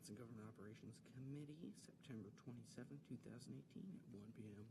Finance and Government Operations Committee, September 27, 2018 at 1 p.m.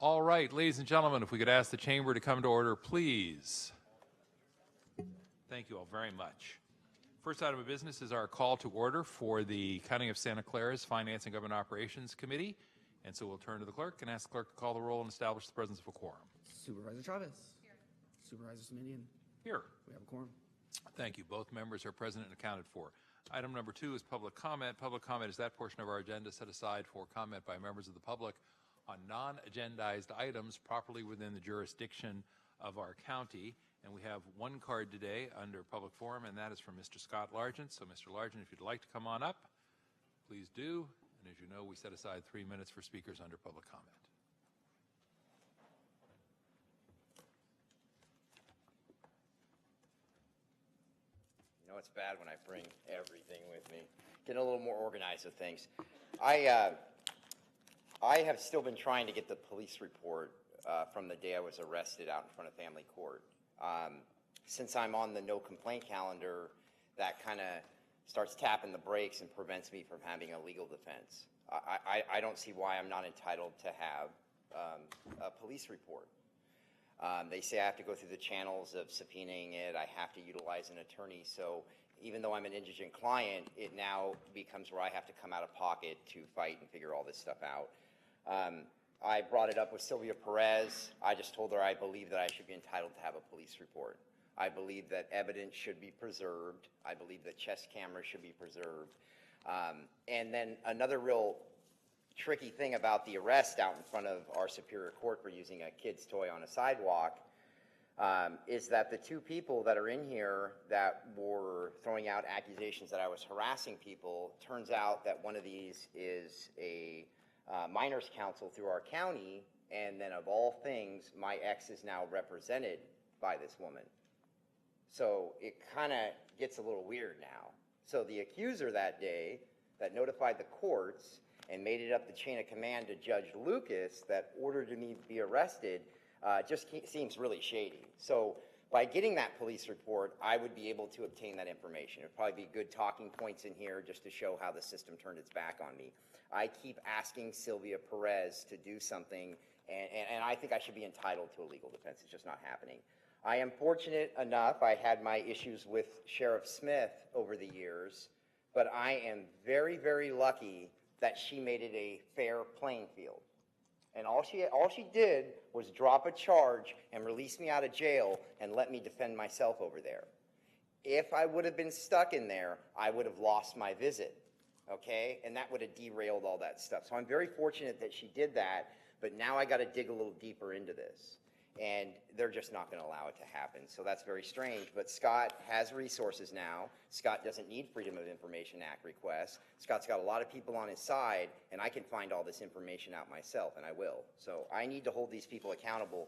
All right, ladies and gentlemen, if we could ask the chamber to come to order, please. Thank you all very much. First item of business is our call to order for the County of Santa Clara's Finance and Government Operations Committee. And so we'll turn to the clerk and ask the clerk to call the roll and establish the presence of a quorum. Supervisor Chavez. Here. Supervisor Smidian. Here. We have a quorum. Thank you. Both members are present and accounted for. Item number 2 is public comment. Public comment is that portion of our agenda set aside for comment by members of the public on non-agendized items properly within the jurisdiction of our county. And we have one card today under public forum, and that is from Mr. Scott Largent. So, Mr. Largent, if you'd like to come on up, please do. And as you know, we set aside 3 minutes for speakers under public comment. You know, it's bad when I bring everything with me. Get a little more organized with things. I have still been trying to get the police report from the day I was arrested out in front of family court. Since I'm on the no complaint calendar, that kind of starts tapping the brakes and prevents me from having a legal defense. I don't see why I'm not entitled to have a police report. They say I have to go through the channels of subpoenaing it. I have to utilize an attorney. So even though I'm an indigent client, it now becomes where I have to come out of pocket to fight and figure all this stuff out. I brought it up with Sylvia Perez. I just told her I believe that I should be entitled to have a police report. I believe that evidence should be preserved. I believe that chest cameras should be preserved. And then another real tricky thing about the arrest out in front of our Superior Court for using a kid's toy on a sidewalk is that the 2 people that are in here that were throwing out accusations that I was harassing people, turns out that one of these is a minors counsel through our county, and then of all things, my ex is now represented by this woman. So it kind of gets a little weird now. So the accuser that day that notified the courts and made it up the chain of command to Judge Lucas that ordered me to be arrested just seems really shady. So by getting that police report, I would be able to obtain that information. It would probably be good talking points in here just to show how the system turned its back on me. I keep asking Sylvia Perez to do something, and I think I should be entitled to a legal defense. It's just not happening. I am fortunate enough, I had my issues with Sheriff Smith over the years, but I am very, very lucky that she made it a fair playing field. And all she did was drop a charge and release me out of jail and let me defend myself over there. If I would have been stuck in there, I would have lost my visit, okay? And that would have derailed all that stuff. So I'm very fortunate that she did that, but now I got to dig a little deeper into this. And they're just not going to allow it to happen. So that's very strange. But Scott has resources now. Scott doesn't need Freedom of Information Act requests. Scott's got a lot of people on his side, and I can find all this information out myself, and I will. So I need to hold these people accountable.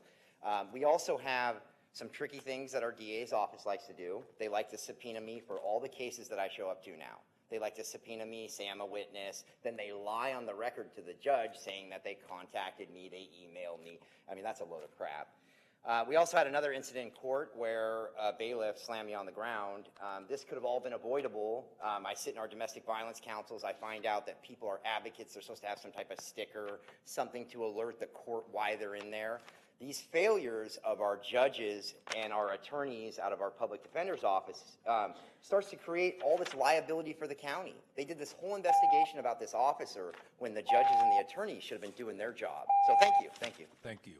We also have some tricky things that our DA's office likes to do. They like to subpoena me for all the cases that I show up to now. They like to subpoena me, say I'm a witness, then they lie on the record to the judge saying that they contacted me, they emailed me. I mean, that's a load of crap. We also had another incident in court where a bailiff slammed me on the ground. This could have all been avoidable. I sit in our domestic violence councils. I find out that people are advocates. They're supposed to have some type of sticker, something to alert the court why they're in there. These failures of our judges and our attorneys out of our public defender's office starts to create all this liability for the county. They did this whole investigation about this officer when the judges and the attorneys should have been doing their job. So thank you. Thank you. Thank you.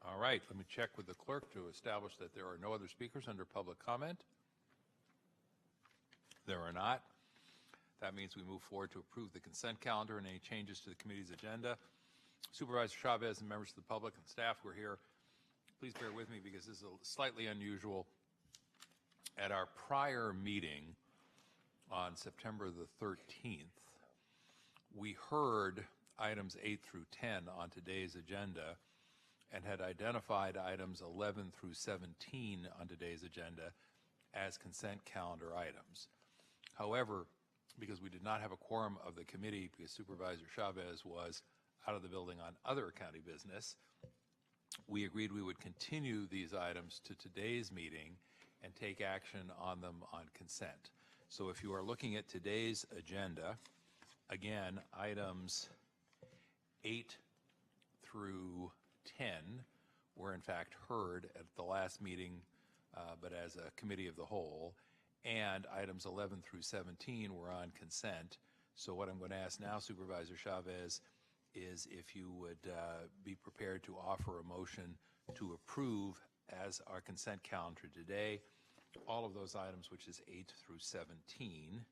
All right, let me check with the clerk to establish that there are no other speakers under public comment. There are not. That means we move forward to approve the consent calendar and any changes to the committee's agenda. Supervisor Chavez and members of the public and staff who are here, please bear with me because this is slightly unusual. At our prior meeting on September the 13th, we heard items 8 through 10 on today's agenda and had identified items 11 through 17 on today's agenda as consent calendar items. However, because we did not have a quorum of the committee because Supervisor Chavez was out of the building on other county business, we agreed we would continue these items to today's meeting and take action on them on consent. So if you are looking at today's agenda, again, items 8 through 10 were in fact heard at the last meeting, but as a committee of the whole, and items 11 through 17 were on consent. So what I'm going to ask now, Supervisor Chavez, is if you would be prepared to offer a motion to approve as our consent calendar today all of those items, which is 8 through 17.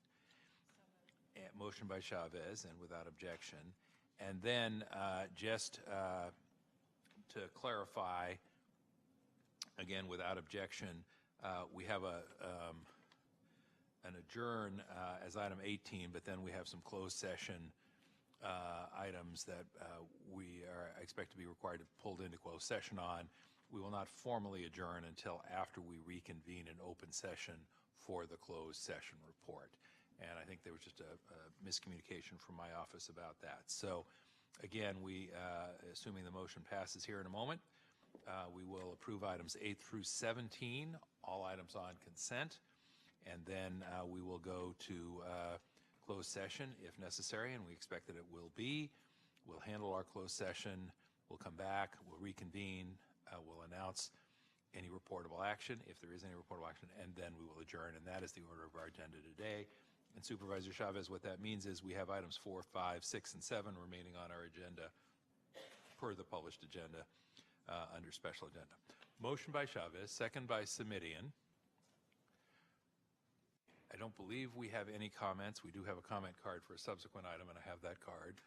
Motion by Chavez and without objection. And then just to clarify, again, without objection, we have an adjourn as item 18, but then we have some closed session items that we expect to be required to pull into closed session on. We will not formally adjourn until after we reconvene an open session for the closed session report. And I think there was just a miscommunication from my office about that. So again, assuming the motion passes here in a moment, we will approve items 8 through 17, all items on consent, and then we will go to closed session if necessary, and we expect that it will be. We'll handle our closed session, we'll come back, we'll reconvene, we'll announce any reportable action, if there is any reportable action, and then we will adjourn, and that is the order of our agenda today. And Supervisor Chavez, what that means is we have items 4, 5, 6, and 7 remaining on our agenda per the published agenda under special agenda. Motion by Chavez, second by Simidian. I don't believe we have any comments. We do have a comment card for a subsequent item, and I have that card.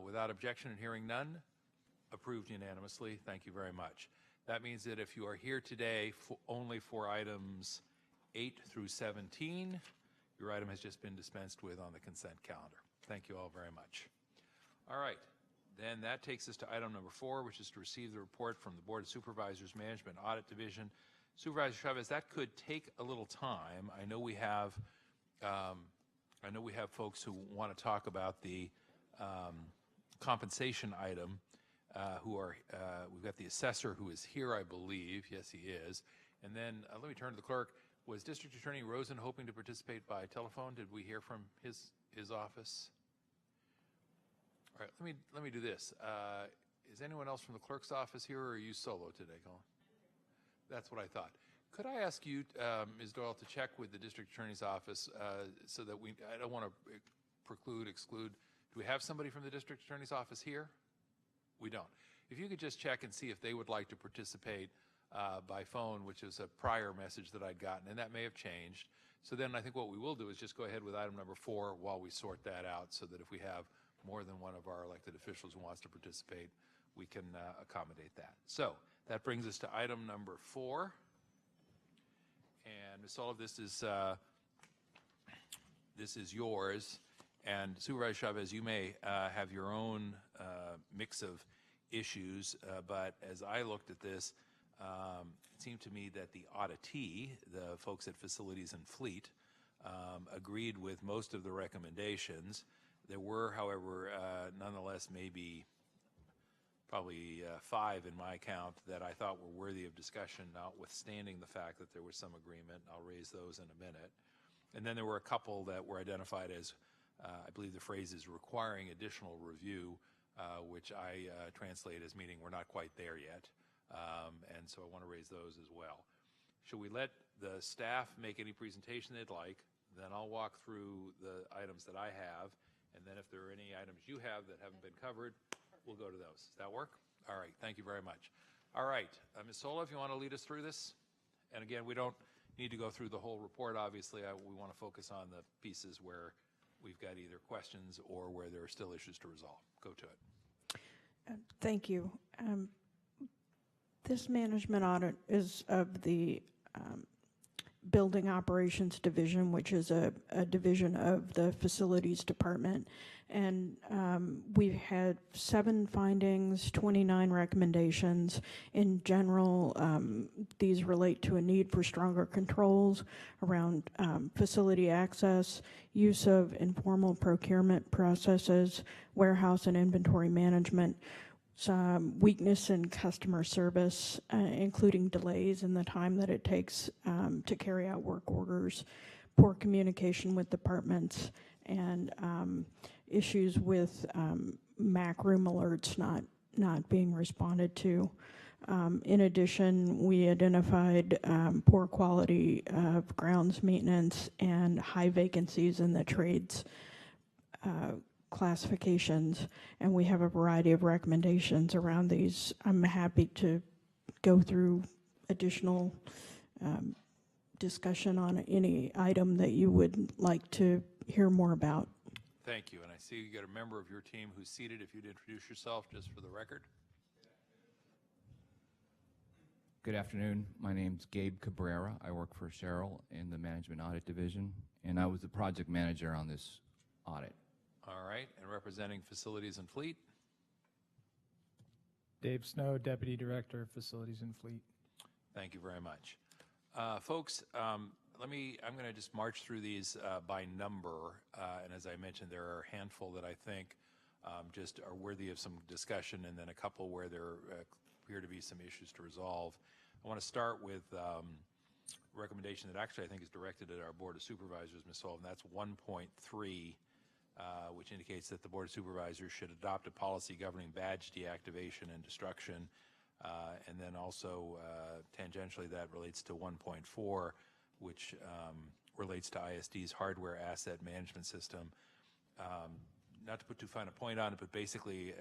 Without objection and hearing none, approved unanimously. Thank you very much. That means that if you are here today only for items 8 through 17, your item has just been dispensed with on the consent calendar. Thank you all very much. All right, then that takes us to item number 4, which is to receive the report from the Board of Supervisors Management Audit Division. Supervisor Chavez, that could take a little time. I know we have folks who want to talk about the compensation item. We've got the assessor who is here, I believe. Yes, he is. And then let me turn to the clerk. Was District Attorney Rosen hoping to participate by telephone? Did we hear from his office? All right, let me do this. Is anyone else from the clerk's office here, or are you solo today, Colin? That's what I thought. Could I ask you, Ms. Doyle, to check with the District Attorney's office so that I don't want to exclude. Do we have somebody from the District Attorney's office here? We don't. If you could just check and see if they would like to participate by phone, which is a prior message that I'd gotten, and that may have changed. So then I think what we will do is just go ahead with item number 4 while we sort that out, so that if we have more than one of our elected officials who wants to participate, we can accommodate that. So that brings us to item number 4. And Ms. Olive, this is yours. And Supervisor Chavez, you may have your own mix of issues, but as I looked at this, it seemed to me that the auditee, the folks at Facilities and Fleet, agreed with most of the recommendations. There were, however, nonetheless probably 5 in my count that I thought were worthy of discussion, notwithstanding the fact that there was some agreement. I'll raise those in a minute. And then there were a couple that were identified as, I believe the phrase is requiring additional review, which I translate as meaning we're not quite there yet. And so I want to raise those as well. Should we let the staff make any presentation they'd like? Then I'll walk through the items that I have, and then if there are any items you have that haven't been covered, we'll go to those. Does that work? All right, thank you very much. All right, Ms. Sola, if you want to lead us through this. And again, we don't need to go through the whole report, obviously. We want to focus on the pieces where we've got either questions or where there are still issues to resolve. Go to it. Thank you. This management audit is of the Building Operations Division, which is a division of the Facilities Department. And we've had 7 findings, 29 recommendations. In general, these relate to a need for stronger controls around facility access, use of informal procurement processes, warehouse and inventory management, some weakness in customer service, including delays in the time that it takes to carry out work orders, poor communication with departments, and issues with MAC room alerts not being responded to. In addition, we identified poor quality of grounds maintenance and high vacancies in the trades classifications, and we have a variety of recommendations around these. I'm happy to go through additional discussion on any item that you would like to hear more about. Thank you. And I see you got a member of your team who's seated. If you'd introduce yourself just for the record. Good afternoon. My name's Gabe Cabrera. I work for Cheryl in the Management Audit Division, and I was the project manager on this audit. All right. And representing Facilities and Fleet. Dave Snow, Deputy Director of Facilities and Fleet. Thank you very much. Folks, I'm going to just march through these by number. And as I mentioned, there are a handful that I think just are worthy of some discussion, and then a couple where there appear to be some issues to resolve. I want to start with a recommendation that actually I think is directed at our Board of Supervisors, Ms. Sullivan. That's 1.3, which indicates that the Board of Supervisors should adopt a policy governing badge deactivation and destruction. And then also tangentially that relates to 1.4, which relates to ISD's hardware asset management system. Not to put too fine a point on it, but basically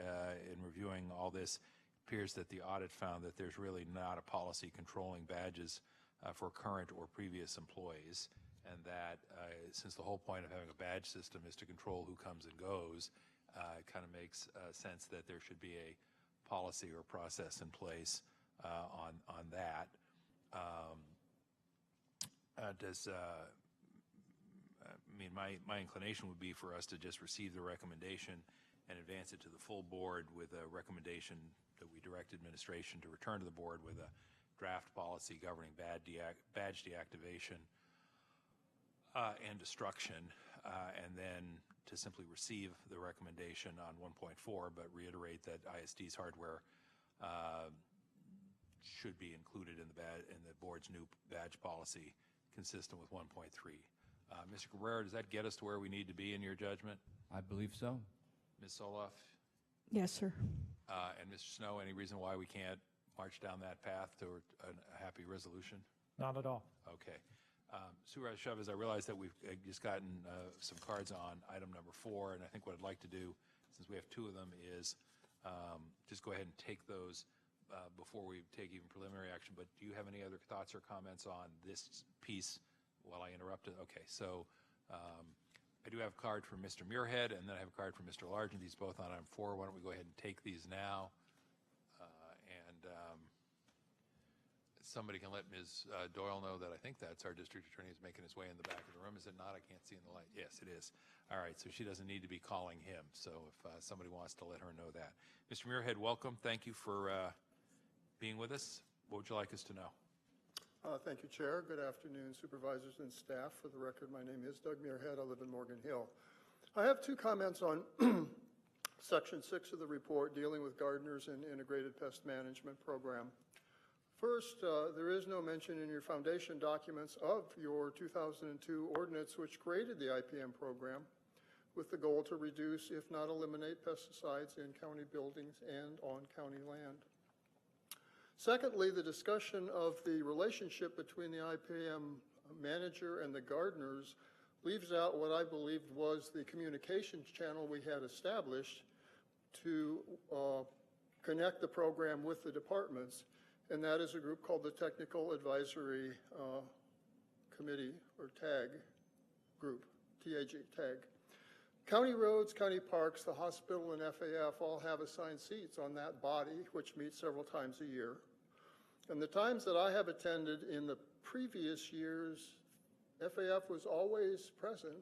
in reviewing all this, it appears that the audit found that there's really not a policy controlling badges for current or previous employees, and that since the whole point of having a badge system is to control who comes and goes, it kind of makes sense that there should be a policy or process in place on that. My inclination would be for us to just receive the recommendation and advance it to the full board with a recommendation that we direct administration to return to the board with a draft policy governing badge deactivation and destruction, and then to simply receive the recommendation on 1.4, but reiterate that ISD's hardware should be included in the board's new badge policy consistent with 1.3. Mr. Cabrera, does that get us to where we need to be in your judgment? I believe so. Ms. Soloff? Yes, sir. And Mr. Snow, any reason why we can't march down that path to a happy resolution? Not at all. Okay. Supervisor Chavez, I realize that we've just gotten some cards on item number 4, and I think what I'd like to do, since we have 2 of them, is just go ahead and take those before we take even preliminary action. But do you have any other thoughts or comments on this piece while I interrupt it? Okay, so I do have a card from Mr. Muirhead, and then I have a card from Mr. Largent. These both on item 4. Why don't we go ahead and take these now? Somebody can let Ms. Doyle know that I think that's our district attorney is making his way in the back of the room. Is it not? I can't see in the light. Yes, it is. All right, so she doesn't need to be calling him. So if somebody wants to let her know that. Mr. Muirhead, welcome. Thank you for being with us. What would you like us to know? Thank you, Chair. Good afternoon, supervisors and staff. For the record, my name is Doug Muirhead. I live in Morgan Hill. I have 2 comments on Section 6 of the report dealing with gardeners and integrated pest management program. First, there is no mention in your foundation documents of your 2002 ordinance which created the IPM program with the goal to reduce, if not eliminate, pesticides in county buildings and on county land. Secondly, the discussion of the relationship between the IPM manager and the gardeners leaves out what I believed was the communications channel we had established to connect the program with the departments, and that is a group called the Technical Advisory Committee, or TAG group, TAG, TAG. County roads, county parks, the hospital, and FAF all have assigned seats on that body, which meets several times a year. And the times that I have attended in the previous years, FAF was always present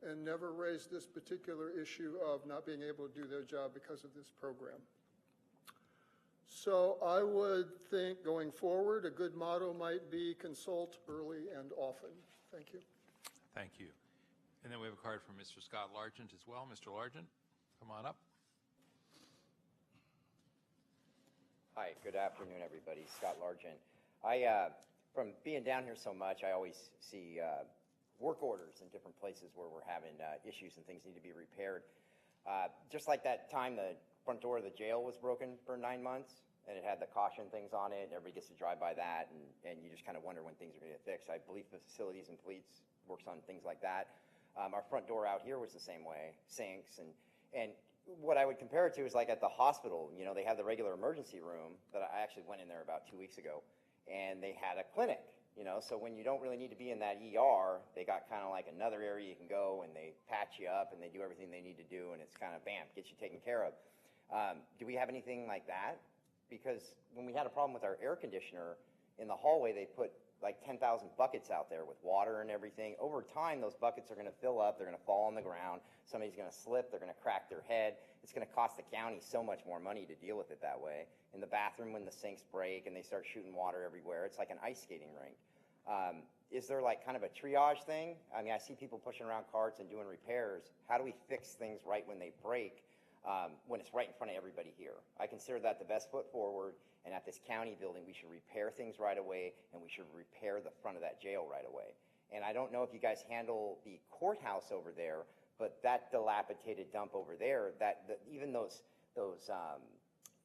and never raised this particular issue of not being able to do their job because of this program. So I would think going forward, a good motto might be consult early and often. Thank you. Thank you. And then we have a card from Mr. Scott Largent as well. Mr. Largent, come on up. Hi, good afternoon, everybody. Scott Largent. From being down here so much, I always see work orders in different places where we're having issues and things need to be repaired. Just like that time the front door of the jail was broken for 9 months, and it had the caution things on it, and everybody gets to drive by that, and you just kind of wonder when things are going to get fixed. I believe the facilities and fleets works on things like that. Our front door out here was the same way, sinks, and what I would compare it to is like at the hospital, you know, they have the regular emergency room that I actually went in there about 2 weeks ago, and they had a clinic, you know, so when you don't really need to be in that ER, they got kind of like another area you can go, and they patch you up, and they do everything they need to do, and it's kind of, bam, gets you taken care of. Do we have anything like that? Because when we had a problem with our air conditioner, in the hallway they put like 10,000 buckets out there with water and everything. Over time, those buckets are going to fill up, they're going to fall on the ground, somebody's going to slip, they're going to crack their head. It's going to cost the county so much more money to deal with it that way. In the bathroom, when the sinks break and they start shooting water everywhere, it's like an ice skating rink. Is there like kind of a triage thing? I mean, I see people pushing around carts and doing repairs. How do we fix things right when they break? When it's right in front of everybody here. I consider that the best foot forward, and at this county building, we should repair things right away, and we should repair the front of that jail right away. And I don't know if you guys handle the courthouse over there, but that dilapidated dump over there, even those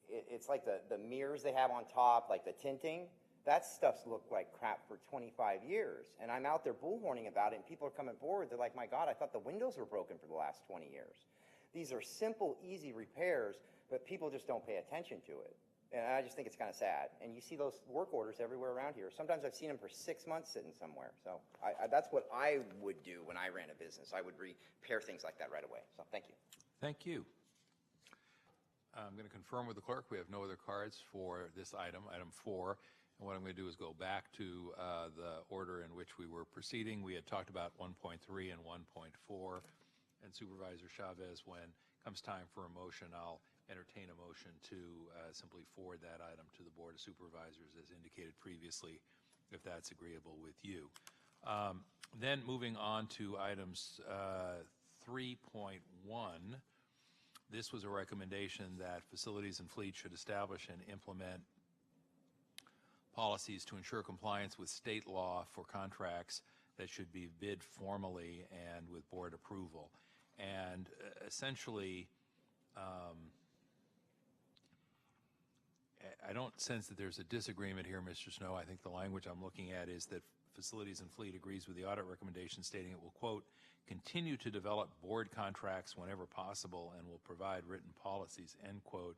it's like the mirrors they have on top, like the tinting, that stuff's looked like crap for 25 years. And I'm out there bullhorning about it, and people are coming forward, they're like, my God, I thought the windows were broken for the last 20 years. These are simple, easy repairs, but people just don't pay attention to it. And I just think it's kind of sad. And you see those work orders everywhere around here. Sometimes I've seen them for 6 months sitting somewhere. So that's what I would do when I ran a business. I would repair things like that right away. So thank you. Thank you. I'm going to confirm with the clerk we have no other cards for this item, item 4. And what I'm going to do is go back to the order in which we were proceeding. We had talked about 1.3 and 1.4. And Supervisor Chavez, when it comes time for a motion, I'll entertain a motion to simply forward that item to the Board of Supervisors as indicated previously, if that's agreeable with you. Then moving on to items 3.1, this was a recommendation that Facilities and Fleet should establish and implement policies to ensure compliance with state law for contracts that should be bid formally and with board approval. And essentially, I don't sense that there's a disagreement here, Mr. Snow. I think the language I'm looking at is that Facilities and Fleet agrees with the audit recommendation stating it will, quote, continue to develop board contracts whenever possible and will provide written policies, end quote.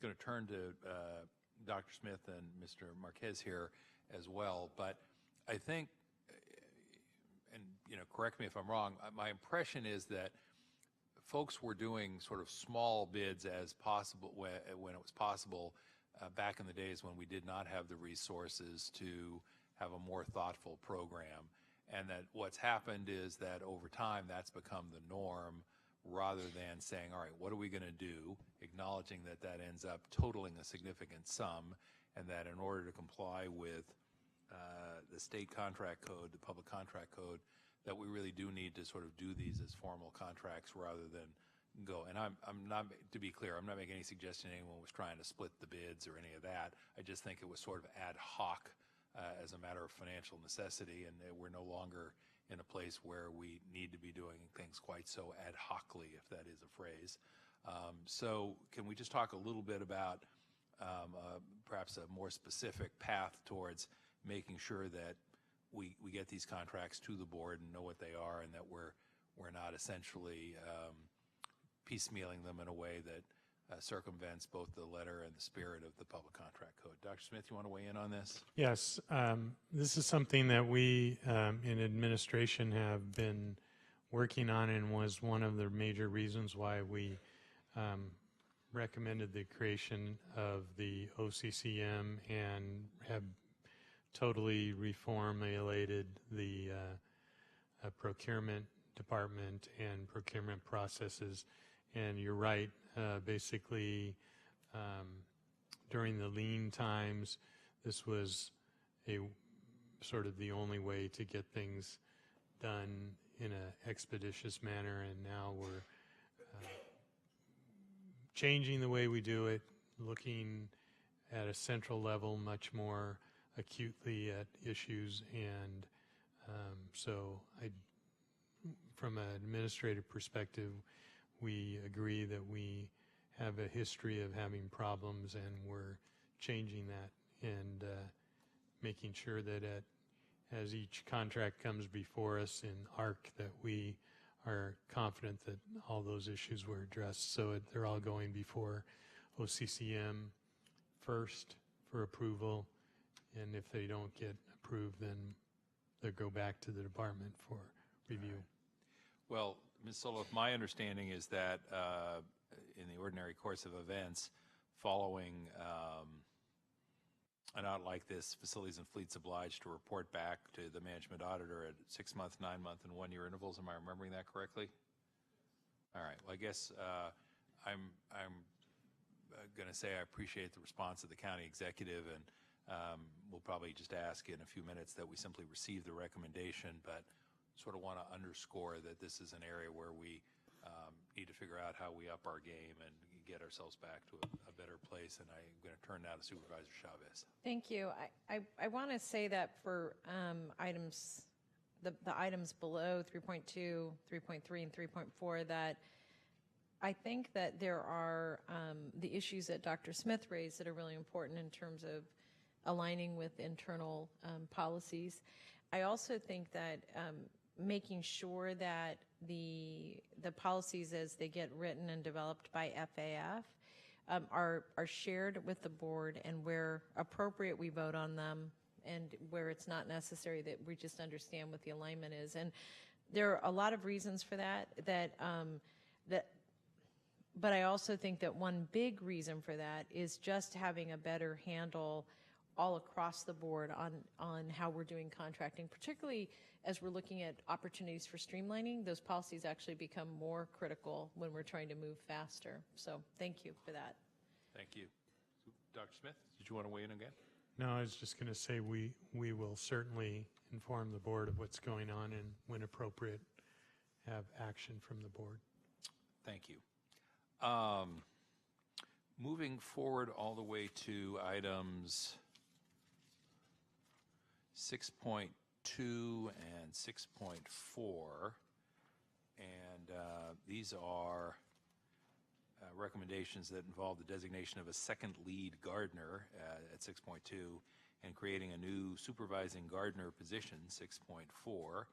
I'm going to turn to Dr. Smith and Mr. Marquez here as well, but I think, and you know, correct me if I'm wrong, my impression is that folks were doing sort of small bids as possible when it was possible back in the days when we did not have the resources to have a more thoughtful program. And that what's happened is that over time that's become the norm rather than saying, all right, what are we going to do, acknowledging that that ends up totaling a significant sum, and that in order to comply with the state contract code, the public contract code, that we really do need to sort of do these as formal contracts rather than go. And I'm not, to be clear, I'm not making any suggestion anyone was trying to split the bids or any of that. I just think it was sort of ad hoc as a matter of financial necessity, and we're no longer in a place where we need to be doing things quite so ad hocly, if that is a phrase. So can we just talk a little bit about perhaps a more specific path towards making sure that we get these contracts to the board and know what they are, and that we're not essentially piecemealing them in a way that circumvents both the letter and the spirit of the public contract code. Dr. Smith, you want to weigh in on this? Yes, this is something that we in administration have been working on, and was one of the major reasons why we recommended the creation of the OCCM and have totally reformulated the procurement department and procurement processes. And you're right, basically during the lean times, this was a sort of the only way to get things done in an expeditious manner, and now we're changing the way we do it, looking at a central level much more acutely at issues. And so from an administrative perspective, we agree that we have a history of having problems, and we're changing that and making sure that as each contract comes before us in ARC, that we are confident that all those issues were addressed. So they're all going before OCCM first for approval, and if they don't get approved, then they'll go back to the department for review. Well, Ms. Soloff, my understanding is that in the ordinary course of events, following an audit like this, Facilities and Fleet's obliged to report back to the management auditor at 6-month, 9-month, and 1-year intervals. Am I remembering that correctly? All right. Well, I guess I'm going to say I appreciate the response of the county executive, and we'll probably just ask in a few minutes that we simply receive the recommendation, but sort of want to underscore that this is an area where we need to figure out how we up our game and get ourselves back to a better place. And I'm going to turn now to Supervisor Chavez. Thank you. I want to say that for items, the items below 3.2, 3.3, and 3.4, that I think that there are the issues that Dr. Smith raised that are really important in terms of aligning with internal policies. I also think that making sure that the policies as they get written and developed by FAF are shared with the board, and where appropriate we vote on them, and where it's not necessary that we just understand what the alignment is. And there are a lot of reasons for that, but I also think that one big reason for that is just having a better handle all across the board on how we're doing contracting, particularly as we're looking at opportunities for streamlining. Those policies actually become more critical when we're trying to move faster. So thank you for that. Thank you. Dr. Smith, did you want to weigh in again? No, I was just going to say we will certainly inform the board of what's going on, and when appropriate, have action from the board. Thank you. Moving forward all the way to items 6.2 and 6.4, and these are recommendations that involve the designation of a second lead gardener at 6.2 and creating a new supervising gardener position, 6.4.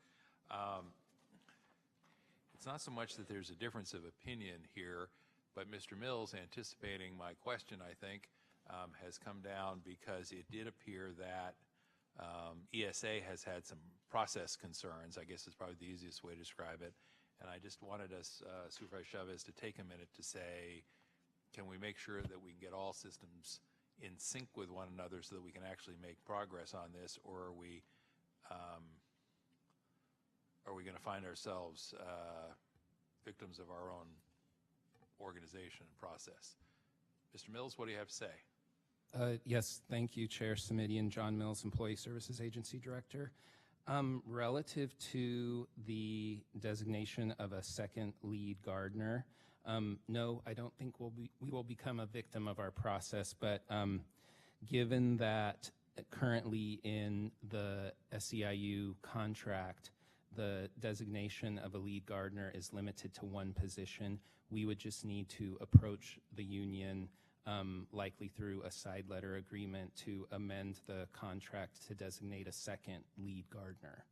It's not so much that there's a difference of opinion here, but Mr. Mills, anticipating my question, I think, has come down because it did appear that ESA has had some process concerns, I guess is probably the easiest way to describe it. And I just wanted us, Supervisor Chavez, to take a minute to say, can we make sure that we can get all systems in sync with one another so that we can actually make progress on this, or are we going to find ourselves victims of our own organization and process? Mr. Mills, what do you have to say? Yes, thank you, Chair Simidian. John Mills, Employee Services Agency Director. Relative to the designation of a second lead gardener, no, I don't think we will become a victim of our process, but given that currently in the SEIU contract, the designation of a lead gardener is limited to one position, we would just need to approach the union likely through a side letter agreement to amend the contract to designate a second lead gardener.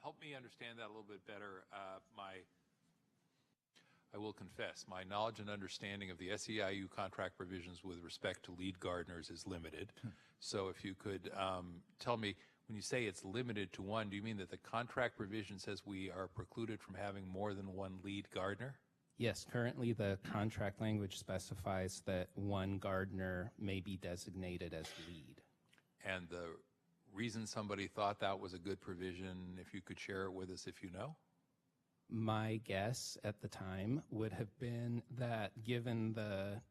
Help me understand that a little bit better. I will confess, my knowledge and understanding of the SEIU contract provisions with respect to lead gardeners is limited. So if you could tell me, when you say it's limited to one, do you mean that the contract provision says we are precluded from having more than one lead gardener? Yes, currently the contract language specifies that one gardener may be designated as lead. And the reason somebody thought that was a good provision, if you could share it with us if you know? My guess at the time would have been that given the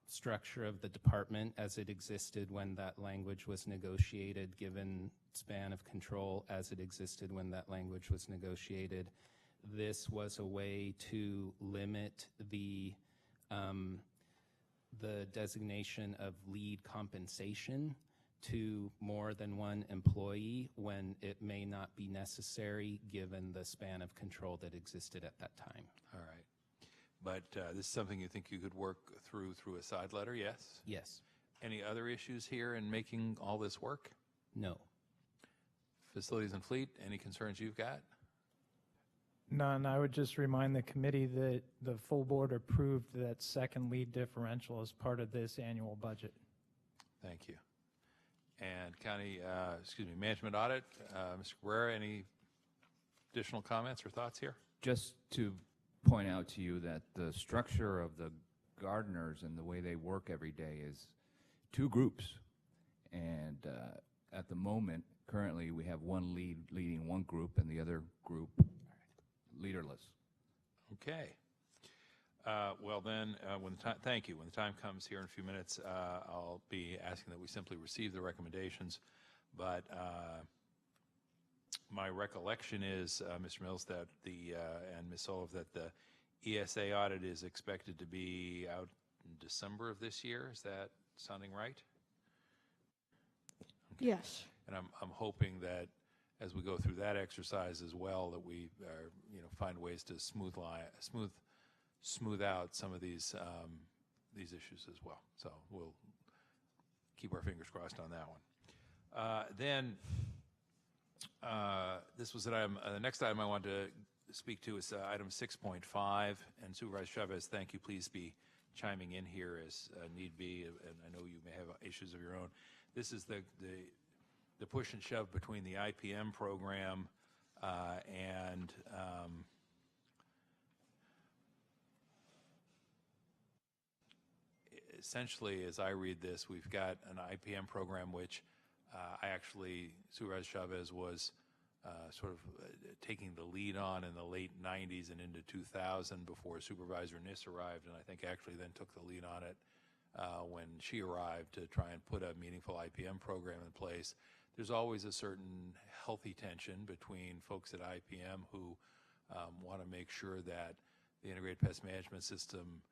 structure of the department as it existed when that language was negotiated, given span of control as it existed when that language was negotiated, this was a way to limit the designation of lead compensation to more than one employee when it may not be necessary given the span of control that existed at that time. All right. but this is something you think you could work through a side letter, yes? Yes. Any other issues here in making all this work? No. Facilities and Fleet, any concerns you've got? None. I would just remind the committee that the full board approved that second lead differential as part of this annual budget. Thank you. And Management Audit, Mr. Cabrera, any additional comments or thoughts here? Just to point out to you that the structure of the gardeners and the way they work every day is two groups. And at the moment, currently, we have one lead leading one group and the other group leaderless. Okay. Well then, thank you. When the time comes here in a few minutes, I'll be asking that we simply receive the recommendations. But my recollection is, Mr. Mills, that and Ms. Olive, that the ESA audit is expected to be out in December of this year. Is that sounding right? Okay. Yes. And I'm hoping that as we go through that exercise as well, that we find ways to smooth out some of these issues as well. So we'll keep our fingers crossed on that one. Then this was the next item I wanted to speak to is item 6.5. And Supervisor Chavez, thank you. Please be chiming in here as need be. And I know you may have issues of your own. This is the push and shove between the IPM program and essentially, as I read this, we've got an IPM program which Supervisor Chavez was sort of taking the lead on in the late 90s and into 2000 before Supervisor Niss arrived, and I think actually then took the lead on it when she arrived to try and put a meaningful IPM program in place. There's always a certain healthy tension between folks at IPM who want to make sure that the integrated pest management system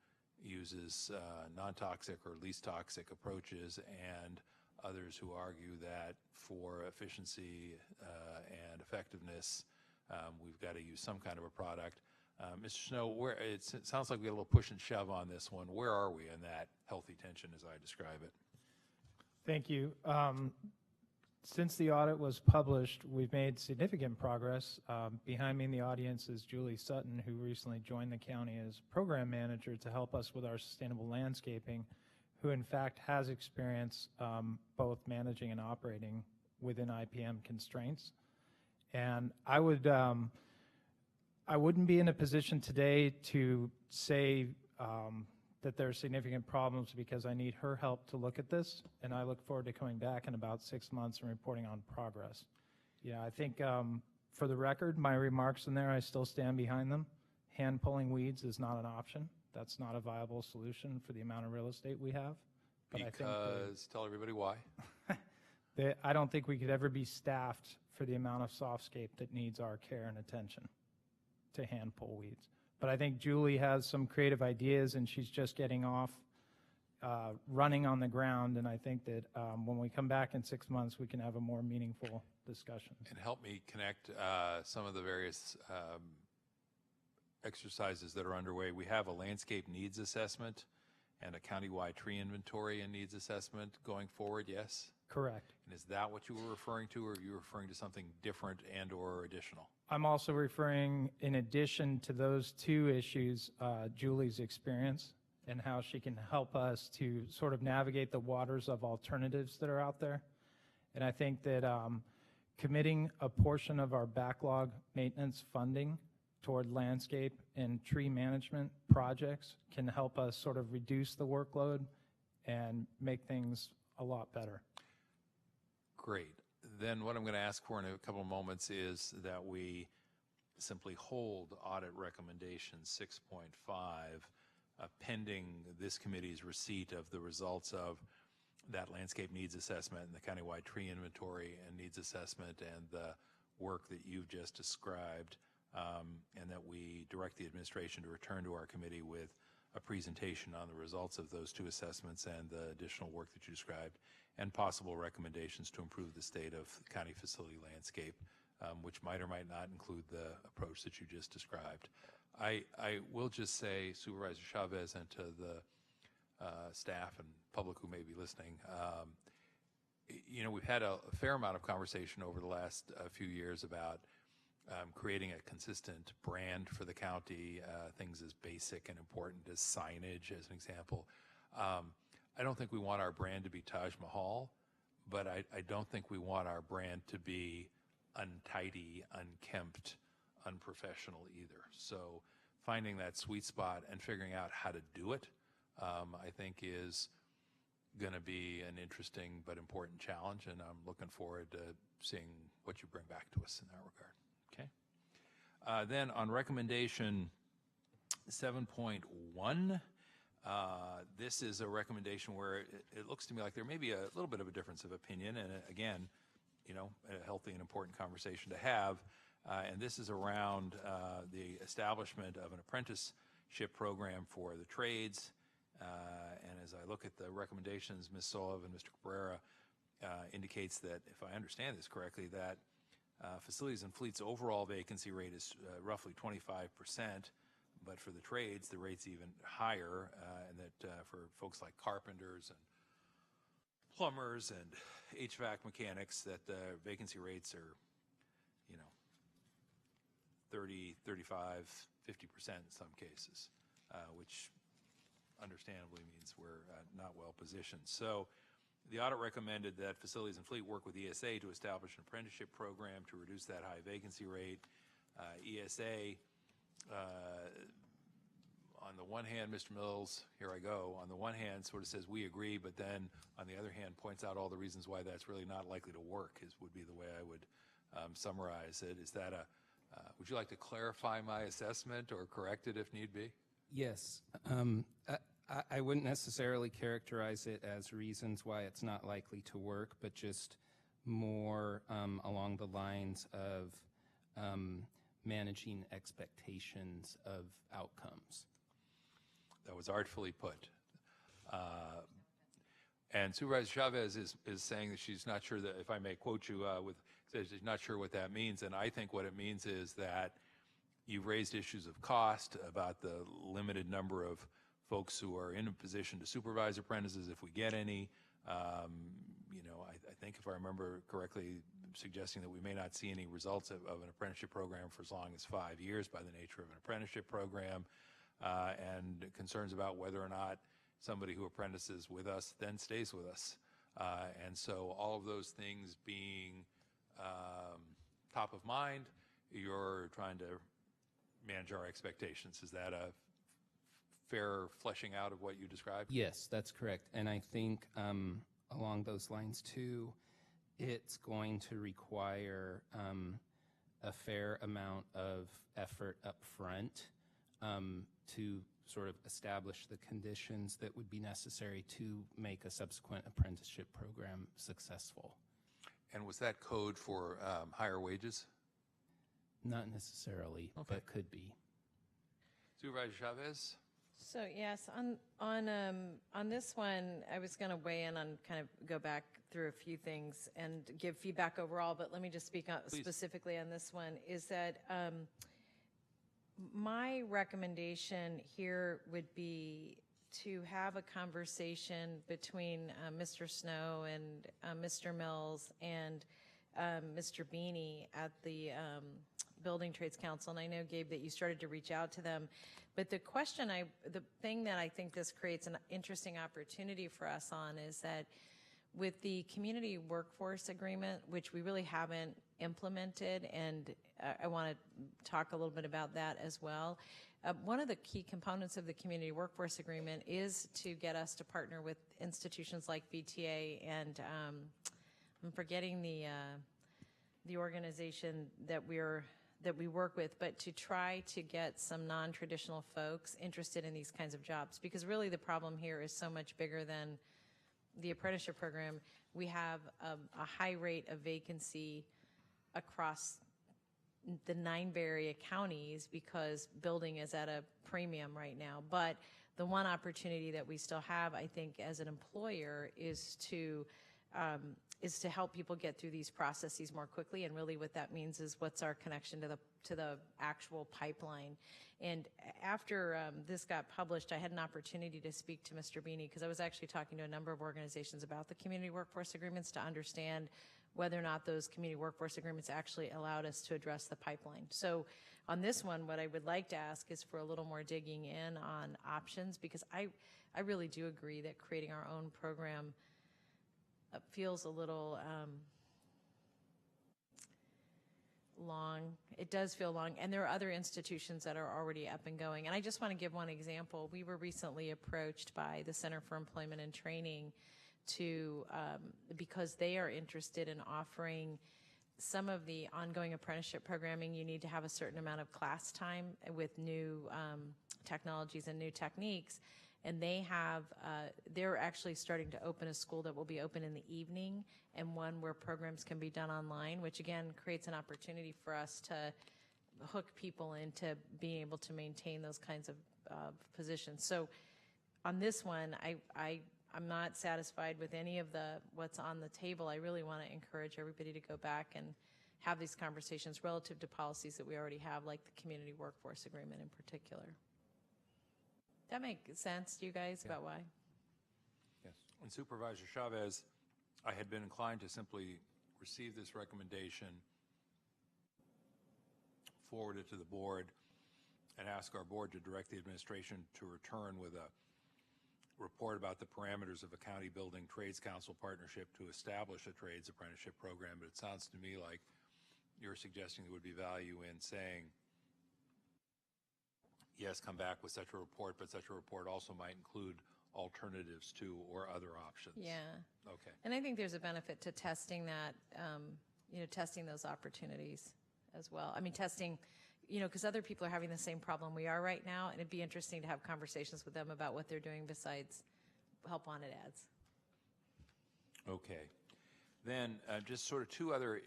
uses non-toxic or least toxic approaches, and others who argue that for efficiency and effectiveness, we've got to use some kind of a product. Mr. Snow, it sounds like we got a little push and shove on this one. Where are we in that healthy tension as I describe it? Thank you. Since the audit was published, we've made significant progress. Behind me in the audience is Julie Sutton, who recently joined the county as program manager to help us with our sustainable landscaping, who in fact has experience both managing and operating within IPM constraints. And I wouldn't be in a position today to say that there are significant problems because I need her help to look at this, and I look forward to coming back in about 6 months and reporting on progress. Yeah, I think for the record, my remarks in there, I still stand behind them. Hand pulling weeds is not an option. That's not a viable solution for the amount of real estate we have. But because, tell everybody why. I don't think we could ever be staffed for the amount of softscape that needs our care and attention to hand pull weeds. But I think Julie has some creative ideas, and she's just getting off running on the ground. And I think that when we come back in 6 months, we can have a more meaningful discussion. And help me connect some of the various exercises that are underway. We have a landscape needs assessment and a countywide tree inventory and needs assessment going forward, yes? Correct. And is that what you were referring to, or are you referring to something different and or additional? I'm also referring, in addition to those two issues, Julie's experience and how she can help us to sort of navigate the waters of alternatives that are out there. And I think that committing a portion of our backlog maintenance funding toward landscape and tree management projects can help us sort of reduce the workload and make things a lot better. Great. Then what I'm going to ask for in a couple of moments is that we simply hold audit recommendation 6.5 pending this committee's receipt of the results of that landscape needs assessment and the countywide tree inventory and needs assessment and the work that you've just described, and that we direct the administration to return to our committee with a presentation on the results of those two assessments and the additional work that you described, and possible recommendations to improve the state of county facility landscape, which might or might not include the approach that you just described. I will just say, Supervisor Chavez, and to the staff and public who may be listening, you know, we've had a fair amount of conversation over the last few years about creating a consistent brand for the county, things as basic and important as signage, as an example. I don't think we want our brand to be Taj Mahal, but I don't think we want our brand to be untidy, unkempt, unprofessional either. So finding that sweet spot and figuring out how to do it, I think is going to be an interesting but important challenge, and I'm looking forward to seeing what you bring back to us in that regard. Okay. Then on recommendation 7.1, this is a recommendation where it looks to me like there may be a little bit of a difference of opinion, and again, you know, a healthy and important conversation to have. And this is around the establishment of an apprenticeship program for the trades. And as I look at the recommendations, Ms. Sullivan, Mr. Cabrera indicates that, if I understand this correctly, that Facilities and Fleet's overall vacancy rate is roughly 25%, but for the trades, the rate's even higher, and that for folks like carpenters and plumbers and HVAC mechanics, that the vacancy rates are, you know, 30, 35, 50% in some cases, which understandably means we're not well positioned. So the audit recommended that Facilities and Fleet work with ESA to establish an apprenticeship program to reduce that high vacancy rate. ESA, on the one hand, Mr. Mills, here I go, on the one hand sort of says we agree, but then on the other hand points out all the reasons why that's really not likely to work, would be the way I would summarize it. Is that would you like to clarify my assessment or correct it if need be? Yes. I wouldn't necessarily characterize it as reasons why it's not likely to work, but just more along the lines of managing expectations of outcomes. That was artfully put. And Supervisor Chavez is saying that she's not sure that, if I may quote you, says she's not sure what that means. And I think what it means is that you've raised issues of cost, about the limited number of folks who are in a position to supervise apprentices, if we get any. You know, I think if I remember correctly, suggesting that we may not see any results of an apprenticeship program for as long as 5 years by the nature of an apprenticeship program, and concerns about whether or not somebody who apprentices with us then stays with us. And so all of those things being top of mind, you're trying to manage our expectations. Is that a fair fleshing out of what you described? Yes, that's correct. And I think along those lines too, it's going to require a fair amount of effort up front to sort of establish the conditions that would be necessary to make a subsequent apprenticeship program successful. And was that code for higher wages? Not necessarily, Okay. but could be. Supervisor Chavez? So yes, on this one, I was going to weigh in on, kind of go back through a few things and give feedback overall, but let me just speak specifically on this one, is that my recommendation here would be to have a conversation between Mr. Snow and Mr. Mills and Mr. Beanie at the Building Trades Council. And I know, Gabe, that you started to reach out to them. But the thing that I think this creates an interesting opportunity for us on is that with the community workforce agreement, which we really haven't implemented, and I want to talk a little bit about that as well. One of the key components of the community workforce agreement is to get us to partner with institutions like VTA, and I'm forgetting the organization that we work with, but to try to get some non-traditional folks interested in these kinds of jobs, because really the problem here is so much bigger than the apprenticeship program. We have a high rate of vacancy across the 9 Bay Area counties because building is at a premium right now. But the one opportunity that we still have, I think, as an employer is to is to help people get through these processes more quickly. And really what that means is what's our connection to the actual pipeline. And after this got published, I had an opportunity to speak to Mr. Beanie, because I was actually talking to a number of organizations about the community workforce agreements to understand whether or not those community workforce agreements actually allowed us to address the pipeline. So on this one, what I would like to ask is for a little more digging in on options, because I really do agree that creating our own program feels a little long. It does feel long, and there are other institutions that are already up and going. And I just want to give one example. We were recently approached by the Center for Employment and Training to, because they are interested in offering some of the ongoing apprenticeship programming. You need to have a certain amount of class time with new technologies and new techniques. And they have, they're actually starting to open a school that will be open in the evening, and one where programs can be done online, which again creates an opportunity for us to hook people into being able to maintain those kinds of positions. So on this one, I'm not satisfied with any of what's on the table. I really want to encourage everybody to go back and have these conversations relative to policies that we already have, like the community workforce agreement in particular. That makes sense to you guys about why? Yes. And Supervisor Chavez, I had been inclined to simply receive this recommendation, forward it to the board, and ask our board to direct the administration to return with a report about the parameters of a county building trades council partnership to establish a trades apprenticeship program. But it sounds to me like you're suggesting there would be value in saying, yes, come back with such a report, but such a report also might include alternatives to or other options. Yeah. Okay. And I think there's a benefit to testing that, testing those opportunities as well. I mean, testing, because other people are having the same problem we are right now, and it'd be interesting to have conversations with them about what they're doing besides help wanted ads. Okay. Then just sort of two other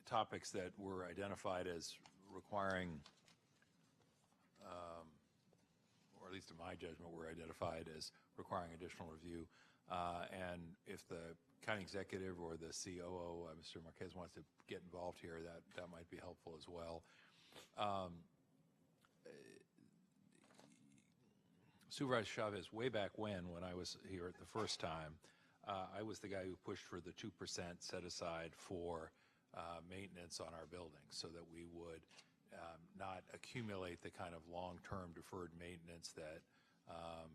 topics that were identified as requiring, or at least in my judgment, were identified as requiring additional review. And if the county executive or the COO, Mr. Marquez, wants to get involved here, that might be helpful as well. Supervisor Chavez, way back when I was here the first time, I was the guy who pushed for the 2% set aside for maintenance on our buildings, so that we would not accumulate the kind of long-term deferred maintenance that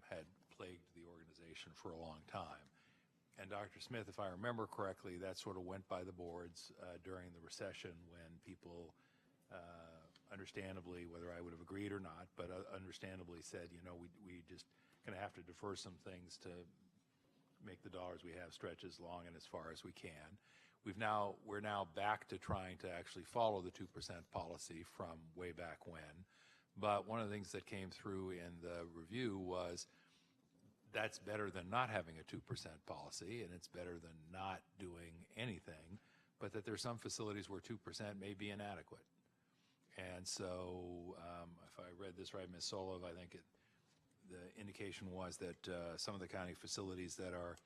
had plagued the organization for a long time. And Dr. Smith, if I remember correctly, that sort of went by the boards during the recession, when people understandably, whether I would have agreed or not, but understandably said, we just going to have to defer some things to make the dollars we have stretch as long and as far as we can. We're now back to trying to actually follow the 2% policy from way back when. But one of the things that came through in the review was that's better than not having a 2% policy, and it's better than not doing anything, but that there's some facilities where 2% may be inadequate. And so if I read this right, Ms. Solov, I think the indication was that some of the county facilities that are,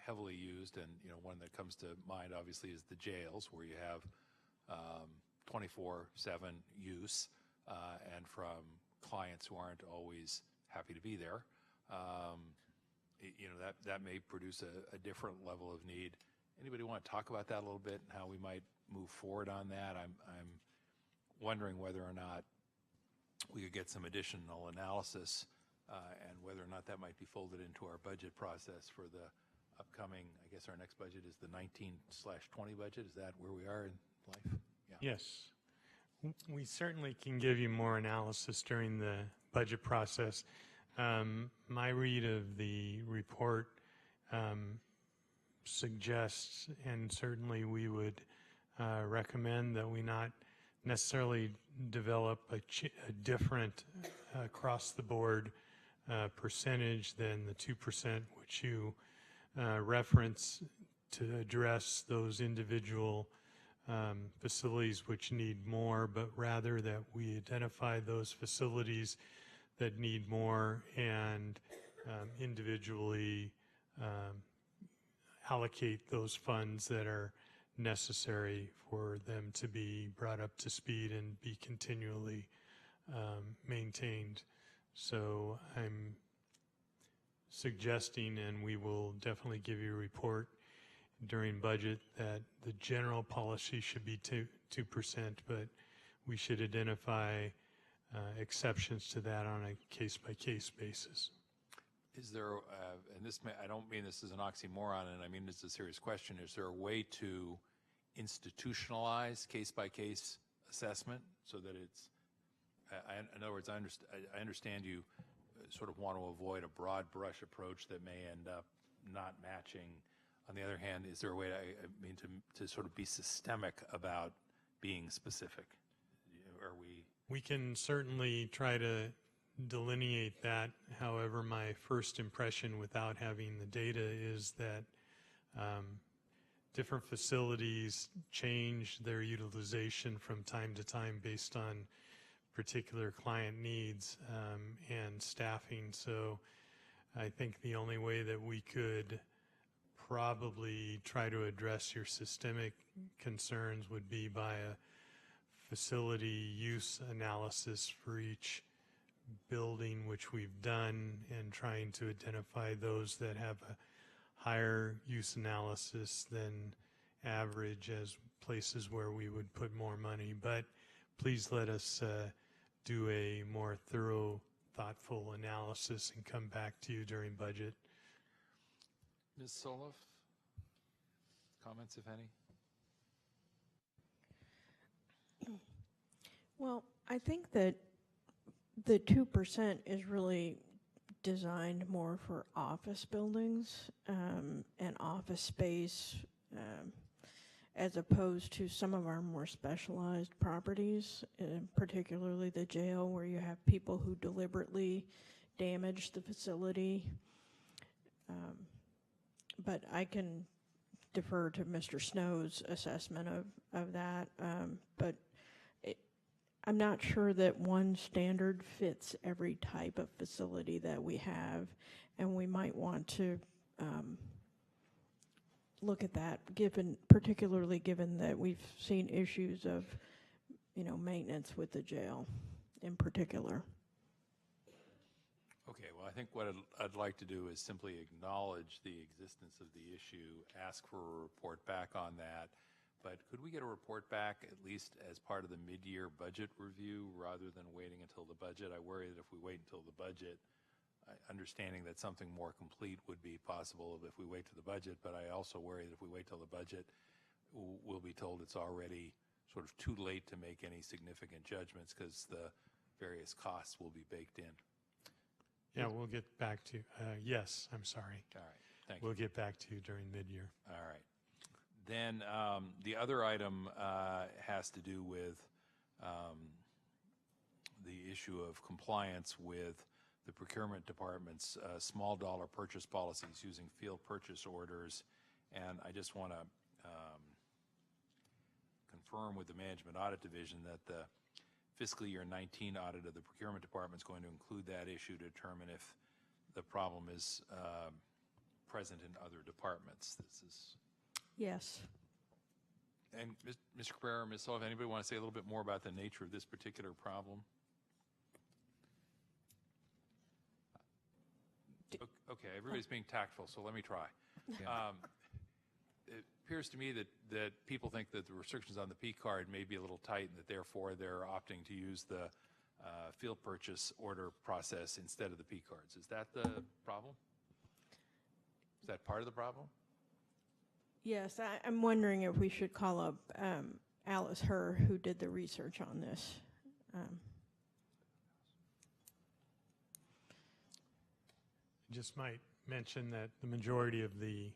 heavily used, and one that comes to mind obviously is the jails, where you have 24/7 use, and from clients who aren't always happy to be there. That may produce a different level of need. Anybody want to talk about that a little bit and how we might move forward on that? I'm wondering whether or not we could get some additional analysis and whether or not that might be folded into our budget process for the upcoming, I guess our next budget is the 19/20 budget. Is that where we are in life? Yeah. Yes. We certainly can give you more analysis during the budget process. My read of the report suggests, and certainly we would recommend, that we not necessarily develop a different across-the-board percentage than the 2%, which you reference, to address those individual facilities which need more, but rather that we identify those facilities that need more and individually allocate those funds that are necessary for them to be brought up to speed and be continually maintained. So I'm suggesting, and we will definitely give you a report during budget, that the general policy should be 2%, but we should identify exceptions to that on a case-by-case basis. Is there, and this I don't mean this as an oxymoron, and I mean this is a serious question, is there a way to institutionalize case-by-case assessment so that it's, in other words, I understand you sort of want to avoid a broad brush approach that may end up not matching. On the other hand, is there a way to sort of be systemic about being specific? Are we? We can certainly try to delineate that. However, my first impression without having the data is that different facilities change their utilization from time to time based on particular client needs and staffing. So I think the only way that we could probably try to address your systemic concerns would be by a facility use analysis for each building, which we've done, and trying to identify those that have a higher use analysis than average as places where we would put more money. But please let us do a more thorough, thoughtful analysis and come back to you during budget. Ms. Soloff, comments, if any? Well, I think that the 2% is really designed more for office buildings and office space as opposed to some of our more specialized properties, particularly the jail, where you have people who deliberately damage the facility. But I can defer to Mr. Snow's assessment of that. But I'm not sure that one standard fits every type of facility that we have, and we might want to look at that, particularly given that we've seen issues of, maintenance with the jail in particular. Okay, well, I think what I'd like to do is simply acknowledge the existence of the issue, ask for a report back on that. But could we get a report back at least as part of the mid-year budget review rather than waiting until the budget? I worry that if we wait until the budget, understanding that something more complete would be possible if we wait to the budget, but I also worry that if we wait till the budget, we'll be told it's already sort of too late to make any significant judgments because the various costs will be baked in. Yeah, we'll get back to you. Yes, I'm sorry. All right, thank you. We'll get back to you during mid-year. All right. Then the other item has to do with the issue of compliance with the procurement department's small dollar purchase policies using field purchase orders. And I just want to confirm with the Management Audit Division that the fiscal year 19 audit of the procurement department is going to include that issue to determine if the problem is present in other departments. This is. Yes. And Mr. Cabrera, Ms. Sullivan, anybody want to say a little bit more about the nature of this particular problem? Okay, everybody's being tactful, so let me try. Yeah. It appears to me that people think that the restrictions on the P card may be a little tight and that therefore they're opting to use the field purchase order process instead of the P cards. Is that the problem? Is that part of the problem? Yes, I'm wondering if we should call up Alice Herr, who did the research on this. Just might mention that the majority of the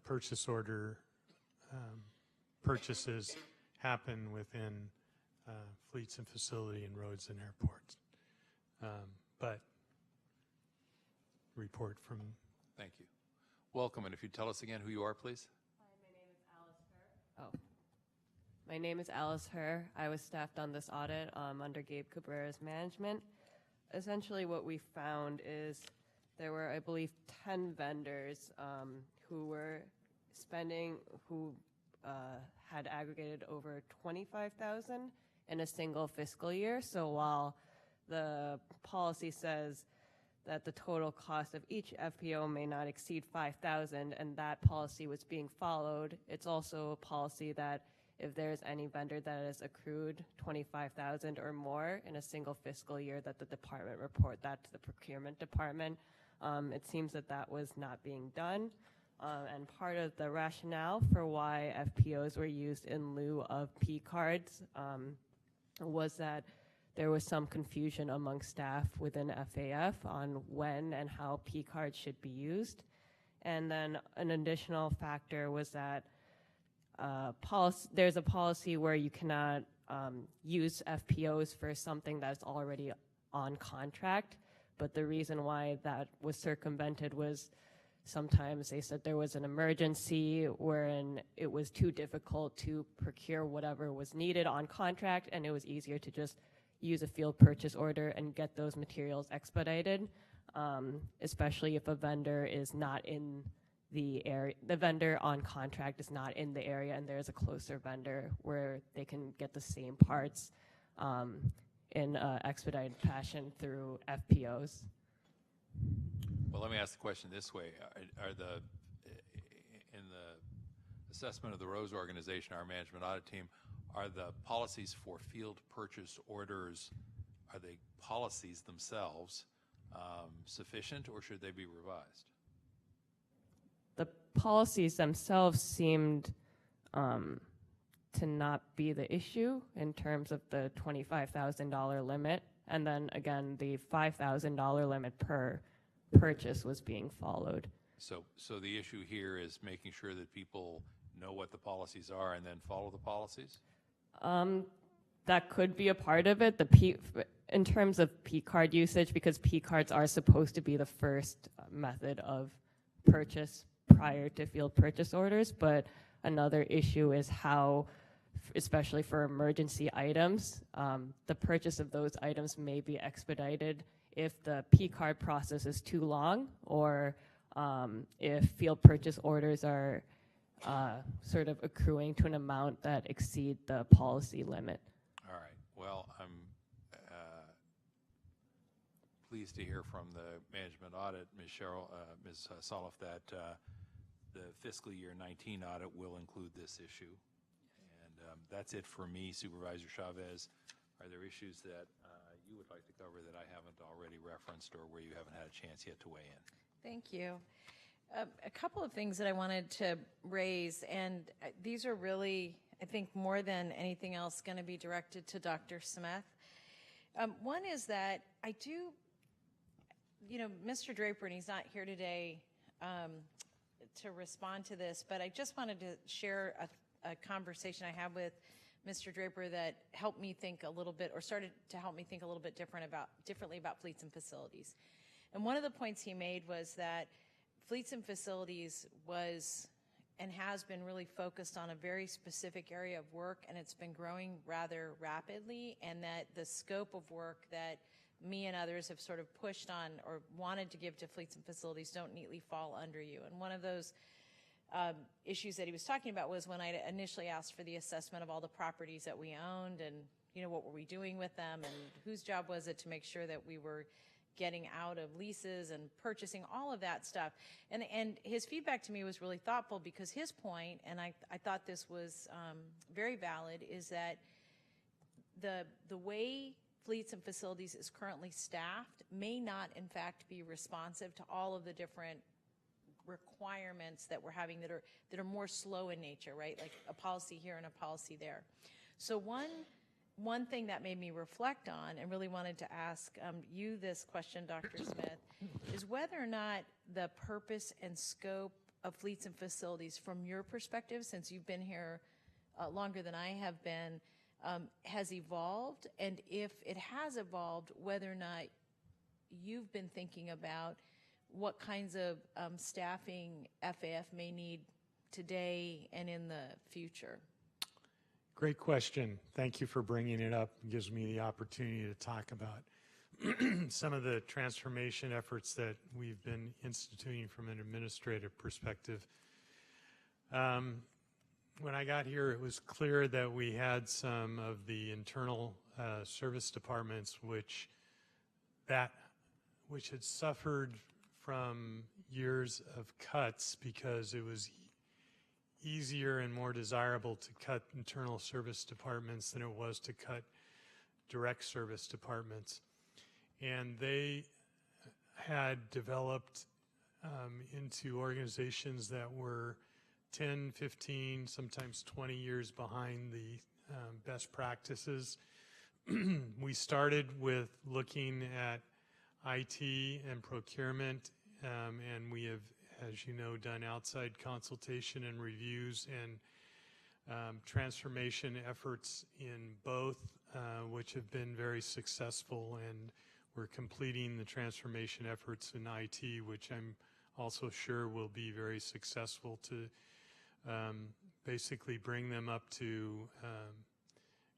purchase order purchases happen within fleets and facility and roads and airports. But report from. Thank you. Welcome, and if you'd tell us again who you are, please. Hi, my name is Alice Herr. I was staffed on this audit under Gabe Cabrera's management. Essentially what we found is there were, I believe, 10 vendors who were spending, who had aggregated over 25,000 in a single fiscal year. So while the policy says that the total cost of each FPO may not exceed 5,000, and that policy was being followed, it's also a policy that if there's any vendor that has accrued 25,000 or more in a single fiscal year, that the department report that to the procurement department. It seems that that was not being done. And part of the rationale for why FPOs were used in lieu of P cards was that there was some confusion among staff within FAF on when and how P cards should be used. And then an additional factor was that there's a policy where you cannot use FPOs for something that's already on contract. But the reason why that was circumvented was sometimes they said there was an emergency wherein it was too difficult to procure whatever was needed on contract, and it was easier to just use a field purchase order and get those materials expedited, especially if a vendor is not in the area, the vendor on contract is not in the area, and there's a closer vendor where they can get the same parts in expedited fashion through FPOs. Well, let me ask the question this way. Are the, in the assessment of the Rose organization, our management audit team, are the policies for field purchase orders, are they policies themselves sufficient, or should they be revised? The policies themselves seemed to not be the issue in terms of the $25,000 limit. And then again, the $5,000 limit per purchase was being followed. So the issue here is making sure that people know what the policies are and then follow the policies? That could be a part of it. In terms of P card usage, because P cards are supposed to be the first method of purchase prior to field purchase orders, but another issue is how, especially for emergency items, the purchase of those items may be expedited if the P card process is too long, or if field purchase orders are sort of accruing to an amount that exceed the policy limit. All right. Well, I'm pleased to hear from the management audit, Ms. Soloff, that the fiscal year 19 audit will include this issue. And that's it for me, Supervisor Chavez. Are there issues that you would like to cover that I haven't already referenced, or where you haven't had a chance yet to weigh in? Thank you. A couple of things that I wanted to raise, and these are really, I think, more than anything else, going to be directed to Dr. Smith. One is that I do, Mr. Draper, and he's not here today to respond to this, but I just wanted to share a conversation I had with Mr. Draper that helped me think a little bit, or started to help me think a little bit differently about fleets and facilities. And one of the points he made was that fleets and facilities was and has been really focused on a very specific area of work, and it's been growing rather rapidly, and that the scope of work that me and others have sort of pushed on or wanted to give to fleets and facilities don't neatly fall under you. And one of those issues that he was talking about was when I initially asked for the assessment of all the properties that we owned, and what were we doing with them, and whose job was it to make sure that we were getting out of leases and purchasing, all of that stuff. And his feedback to me was really thoughtful, because his point, and I thought this was very valid, is that the way fleets and facilities is currently staffed may not in fact be responsive to all of the different requirements that we're having that are more slow in nature, right? Like a policy here and a policy there. So one thing that made me reflect on, and really wanted to ask you this question, Dr. Smith, is whether or not the purpose and scope of fleets and facilities from your perspective, since you've been here longer than I have been, has evolved, and if it has evolved, whether or not you've been thinking about what kinds of staffing FAF may need today and in the future. Great question. Thank you for bringing it up. It gives me the opportunity to talk about some of the transformation efforts that we've been instituting from an administrative perspective. When I got here, it was clear that we had some of the internal service departments which had suffered from years of cuts because it was easier and more desirable to cut internal service departments than it was to cut direct service departments. And they had developed into organizations that were 10, 15, sometimes 20 years behind the best practices. We started with looking at IT and procurement, and we have, as you know, done outside consultation and reviews and transformation efforts in both, which have been very successful, and we're completing the transformation efforts in IT, which I'm also sure will be very successful to basically bring them up to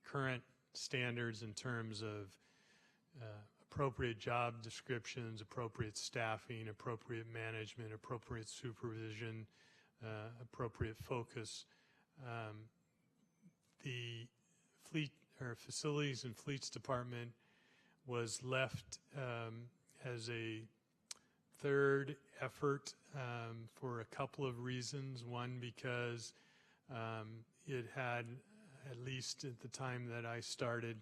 current standards in terms of appropriate job descriptions, appropriate staffing, appropriate management, appropriate supervision, appropriate focus. The fleet or facilities and fleets department was left as a third effort for a couple of reasons. One, because it had, at least at the time that I started,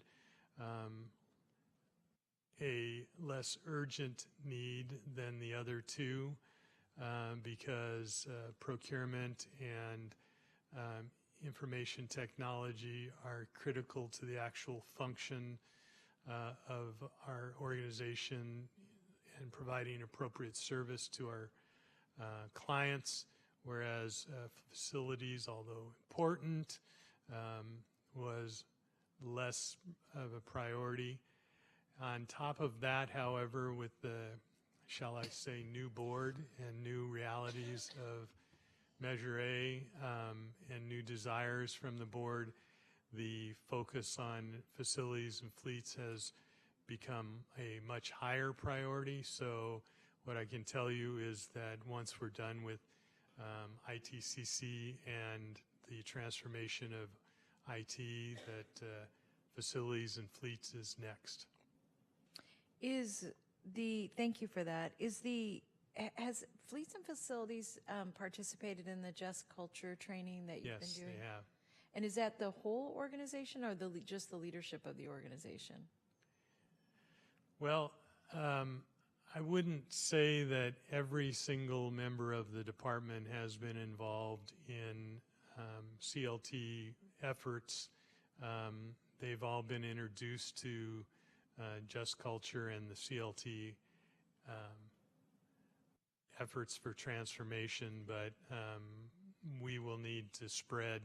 a less urgent need than the other two, because procurement and information technology are critical to the actual function of our organization and providing appropriate service to our clients, whereas facilities, although important, was less of a priority. On top of that, however, with the, shall I say, new board and new realities of Measure A and new desires from the board, the focus on facilities and fleets has become a much higher priority. So what I can tell you is that once we're done with ITCC and the transformation of IT, that facilities and fleets is next. Thank you for that. Has Fleets and Facilities participated in the Just Culture training that you've been doing? Yes, they have. And is that the whole organization or just the leadership of the organization? Well, I wouldn't say that every single member of the department has been involved in CLT efforts. They've all been introduced to Just Culture and the CLT efforts for transformation, but we will need to spread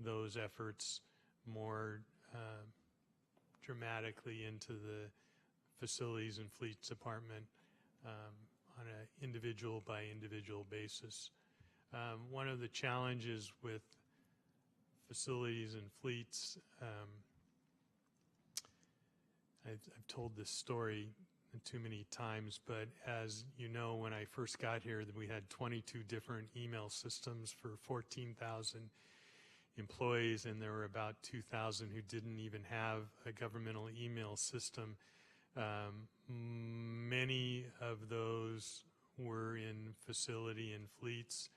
those efforts more dramatically into the facilities and fleets department on an individual by individual basis. One of the challenges with facilities and fleets, I've told this story too many times, but as you know, when I first got here, we had 22 different email systems for 14,000 employees, and there were about 2,000 who didn't even have a governmental email system. Many of those were in facility and fleets,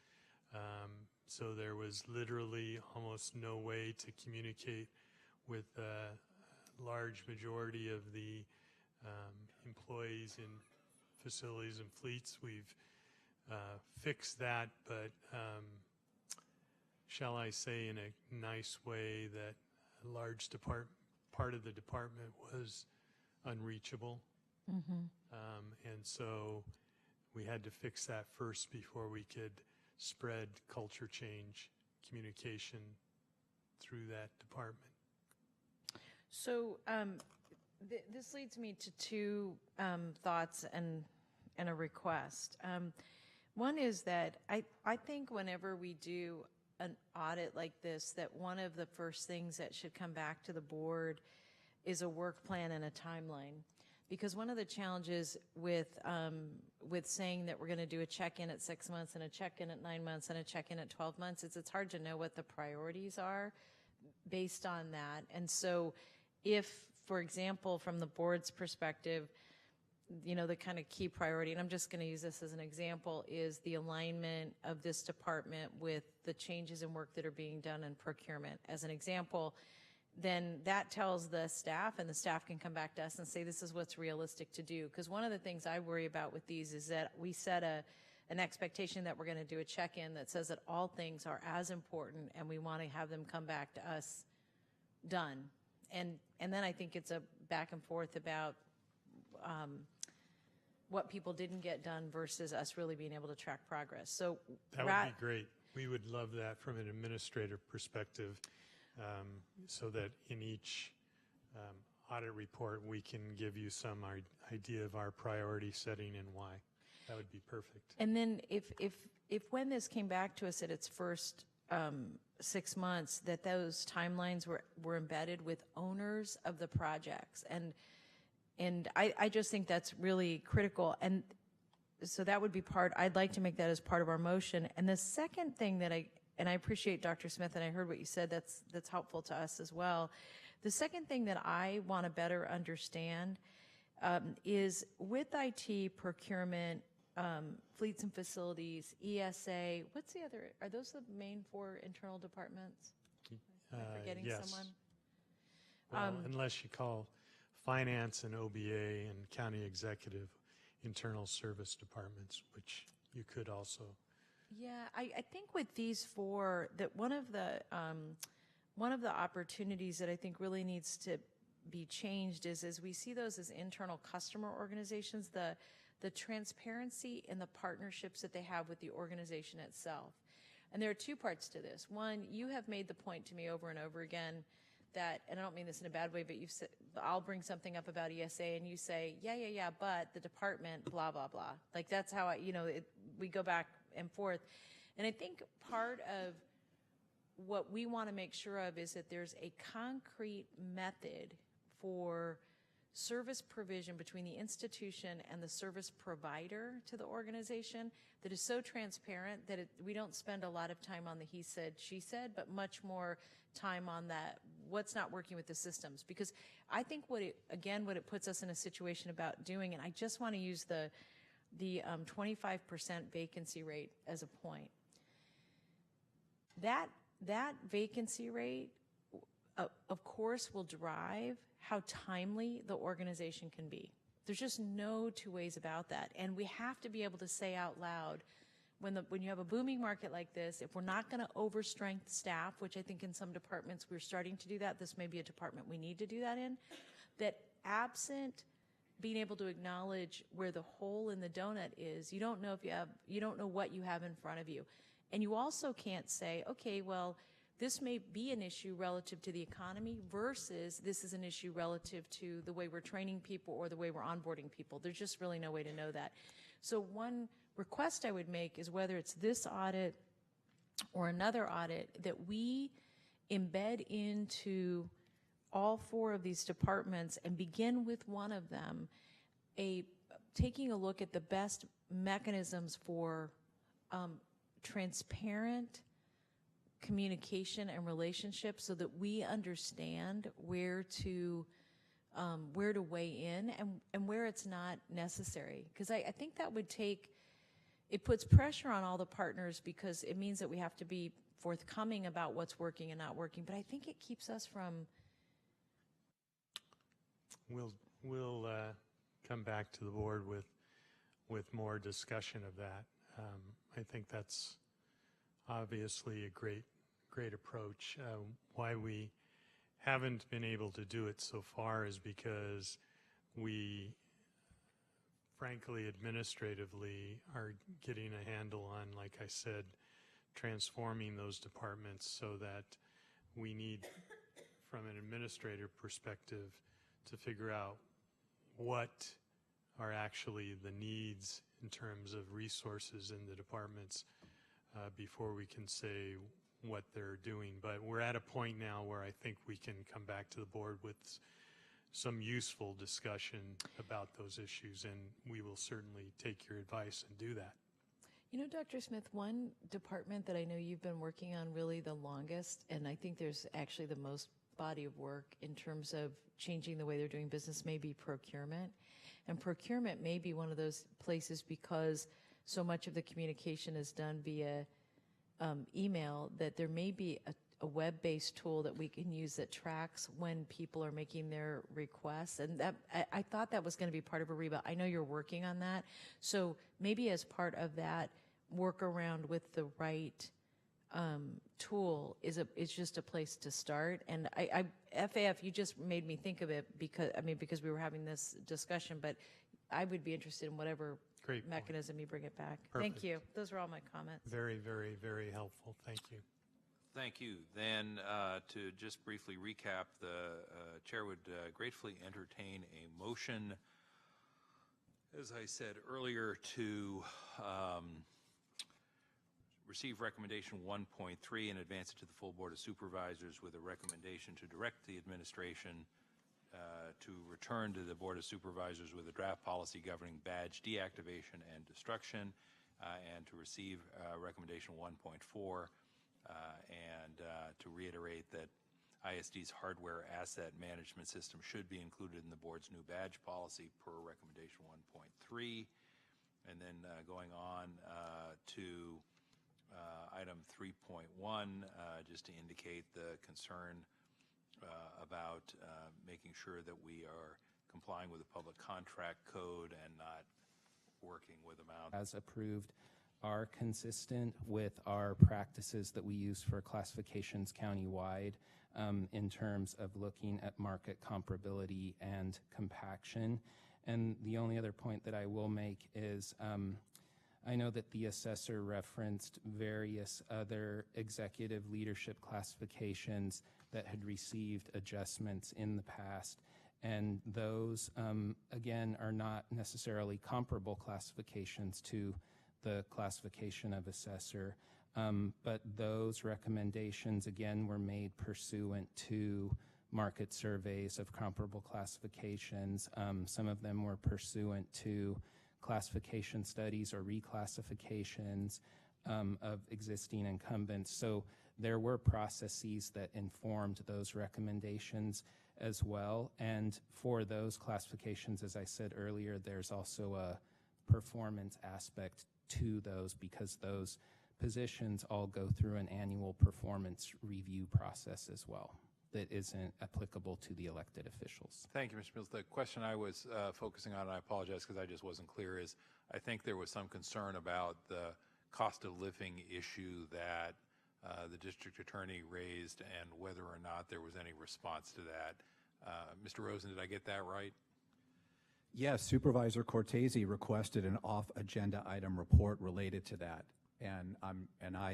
so there was literally almost no way to communicate with a large majority of the employees in facilities and fleets. We've fixed that, but shall I say in a nice way that a large part of the department was unreachable. Mm-hmm. And so we had to fix that first before we could spread culture change communication through that department. So this leads me to two thoughts and a request. One is that I think whenever we do an audit like this, that one of the first things that should come back to the board is a work plan and a timeline. Because one of the challenges with saying that we're going to do a check-in at 6 months and a check-in at 9 months and a check-in at 12 months is it's hard to know what the priorities are based on that. And so if, for example, from the board's perspective, you know, the kind of key priority, and I'm just going to use this as an example, is the alignment of this department with the changes in work that are being done in procurement. As an example, then that tells the staff, and the staff can come back to us and say, this is what's realistic to do. Because one of the things I worry about with these is that we set an expectation that we're going to do a check-in that says that all things are as important, and we want to have them come back to us done. And then I think it's a back and forth about what people didn't get done versus us really being able to track progress. So that would be great. We would love that from an administrative perspective, so that in each audit report we can give you some idea of our priority setting and why. That would be perfect. And then if when this came back to us at its first 6 months, that those timelines were embedded with owners of the projects. And I just think that's really critical. And so that would be I'd like to make that as part of our motion. And the second thing that I appreciate, Dr. Smith, and I heard what you said, that's helpful to us as well. The second thing that I want to better understand is with IT, procurement, fleets and facilities, ESA, what's the other, are those the main 4 internal departments? Am I forgetting yes. someone? Well, unless you call finance and OBA and county executive internal service departments, which you could also. Yeah, I think with these 4, that one of the opportunities that I think really needs to be changed is we see those as internal customer organizations, the transparency and the partnerships that they have with the organization itself. And there are 2 parts to this. One, you have made the point to me over and over again that, and I don't mean this in a bad way, but you've said, I'll bring something up about ESA and you say, yeah, but the department, blah, blah, blah. Like that's how we go back and forth. And I think part of what we want to make sure of is that there's a concrete method for service provision between the institution and the service provider to the organization that is so transparent that we don't spend a lot of time on the he said, she said, but much more time on that, what's not working with the systems. Because I think what it puts us in a situation about doing, and I just want to use the 25% vacancy rate as a point. That vacancy rate, of course, will drive how timely the organization can be. There's just no 2 ways about that. And we have to be able to say out loud, when you have a booming market like this, if we're not going to overstrength staff, which I think in some departments we're starting to do that, this may be a department we need to do that in, that absent being able to acknowledge where the hole in the donut is, you don't know what you have in front of you. And you also can't say, okay, well, this may be an issue relative to the economy versus this is an issue relative to the way we're training people or the way we're onboarding people. There's just really no way to know that. So one request I would make is whether it's this audit or another audit, that we embed into all 4 of these departments and begin with one of them, taking a look at the best mechanisms for transparent communication and relationship so that we understand where to weigh in and where it's not necessary. Because I think that would it puts pressure on all the partners because it means that we have to be forthcoming about what's working and not working. But I think it keeps us from. We'll come back to the board with more discussion of that. I think that's obviously a great approach. Why we haven't been able to do it so far is because we, frankly, administratively are getting a handle on, like I said, transforming those departments so that we need, from an administrator perspective, to figure out what are actually the needs in terms of resources in the departments before we can say what they're doing. But we're at a point now where I think we can come back to the board with some useful discussion about those issues, and we will certainly take your advice and do that. You know, Dr. Smith, one department that I know you've been working on really the longest, and I think there's actually the most body of work in terms of changing the way they're doing business, may be procurement. And procurement may be one of those places, because so much of the communication is done via email, that there may be a web-based tool that we can use that tracks when people are making their requests. And that I thought that was going to be part of a rebuild. I know you're working on that. So maybe as part of that workaround with the right tool is just a place to start. And FAF, you just made me think of it because we were having this discussion, but I would be interested in whatever Great mechanism you bring it back. Perfect. Thank you. Those are all my comments. Very, very, very helpful. Thank you. Thank you. Then to just briefly recap, the chair would gratefully entertain a motion, as I said earlier, to receive recommendation 1.3 and advance it to the full Board of Supervisors with a recommendation to direct the administration to return to the Board of Supervisors with a draft policy governing badge deactivation and destruction, and to receive recommendation 1.4, and to reiterate that ISD's hardware asset management system should be included in the board's new badge policy per recommendation 1.3. And then going on to item 3.1, just to indicate the concern about making sure that we are complying with the public contract code and not working with amounts. As approved, are consistent with our practices that we use for classifications countywide in terms of looking at market comparability and compaction. And the only other point that I will make is I know that the assessor referenced various other executive leadership classifications that had received adjustments in the past. And those, again, are not necessarily comparable classifications to the classification of assessor. But those recommendations, again, were made pursuant to market surveys of comparable classifications. Some of them were pursuant to classification studies or reclassifications of existing incumbents. So there were processes that informed those recommendations as well. And for those classifications, as I said earlier, there's also a performance aspect to those, because those positions all go through an annual performance review process as well that isn't applicable to the elected officials. Thank you, Mr. Mills. The question I was focusing on, and I apologize because I just wasn't clear, is I think there was some concern about the cost of living issue that the district attorney raised and whether or not there was any response to that. Mr. Rosen, did I get that right? Yes, Supervisor Cortese requested an off-agenda item report related to that, and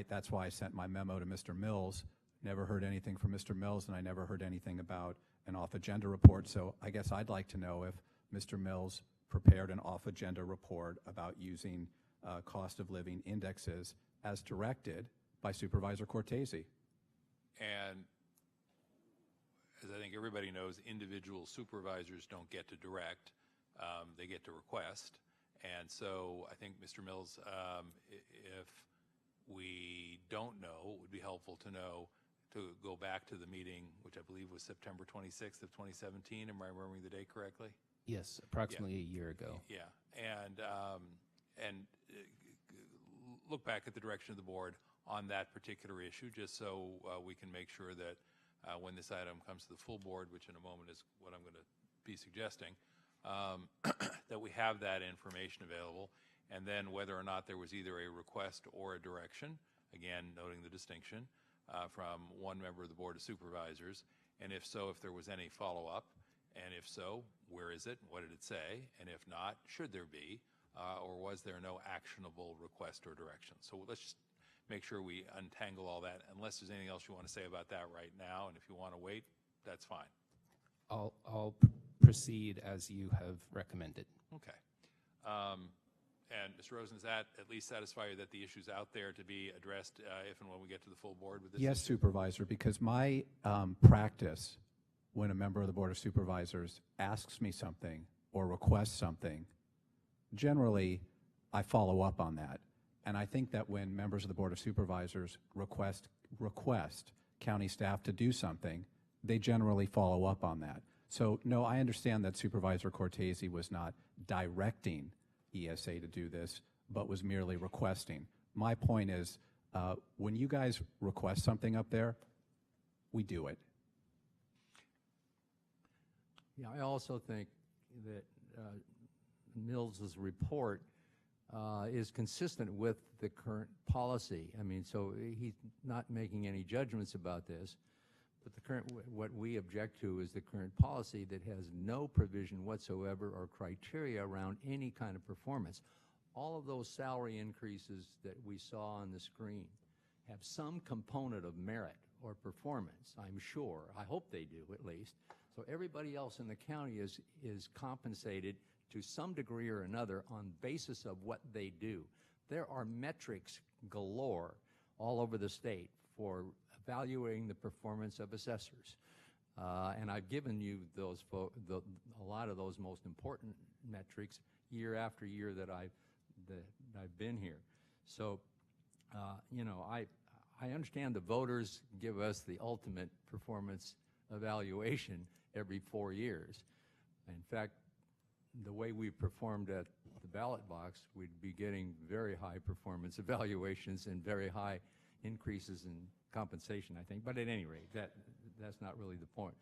that's why I sent my memo to Mr. Mills. Never heard anything from Mr. Mills, and I never heard anything about an off-agenda report. So I guess I'd like to know if Mr. Mills prepared an off-agenda report about using cost of living indexes as directed by Supervisor Cortese. And as I think everybody knows, individual supervisors don't get to direct. They get to request. And so I think, Mr. Mills, if we don't know, it would be helpful to know, to go back to the meeting, which I believe was September 26th of 2017. Am I remembering the date correctly? Yes, approximately a year ago. Yeah, and look back at the direction of the board on that particular issue, just so we can make sure that when this item comes to the full board, which in a moment is what I'm going to be suggesting, that we have that information available, and then whether or not there was either a request or a direction, again, noting the distinction, from one member of the Board of Supervisors, and if so, if there was any follow-up, and if so, where is it, what did it say, and if not, should there be, or was there no actionable request or direction? So let's just make sure we untangle all that, unless there's anything else you want to say about that right now, and if you want to wait, that's fine. I'll proceed as you have recommended. Okay. And Mr. Rosen, does that at least satisfy you that the issue's out there to be addressed if and when we get to the full board with this? Yes, issue? Supervisor, because my practice when a member of the Board of Supervisors asks me something or requests something, generally I follow up on that. And I think that when members of the Board of Supervisors request county staff to do something, they generally follow up on that. So no, I understand that Supervisor Cortese was not directing ESA to do this, but was merely requesting. My point is, when you guys request something up there, we do it. Yeah, I also think that Mills's report is consistent with the current policy. I mean, so he's not making any judgments about this, but the current, what we object to is the current policy that has no provision whatsoever or criteria around any kind of performance. All of those salary increases that we saw on the screen have some component of merit or performance, I'm sure. I hope they do, at least. So everybody else in the county is compensated to some degree or another on basis of what they do. There are metrics galore all over the state for evaluating the performance of assessors. And I've given you those a lot of those most important metrics year after year that I've been here. So, you know, I understand the voters give us the ultimate performance evaluation every 4 years. In fact, the way we performed at the ballot box, we'd be getting very high performance evaluations and very high increases in compensation, I think. But at any rate, that's not really the point.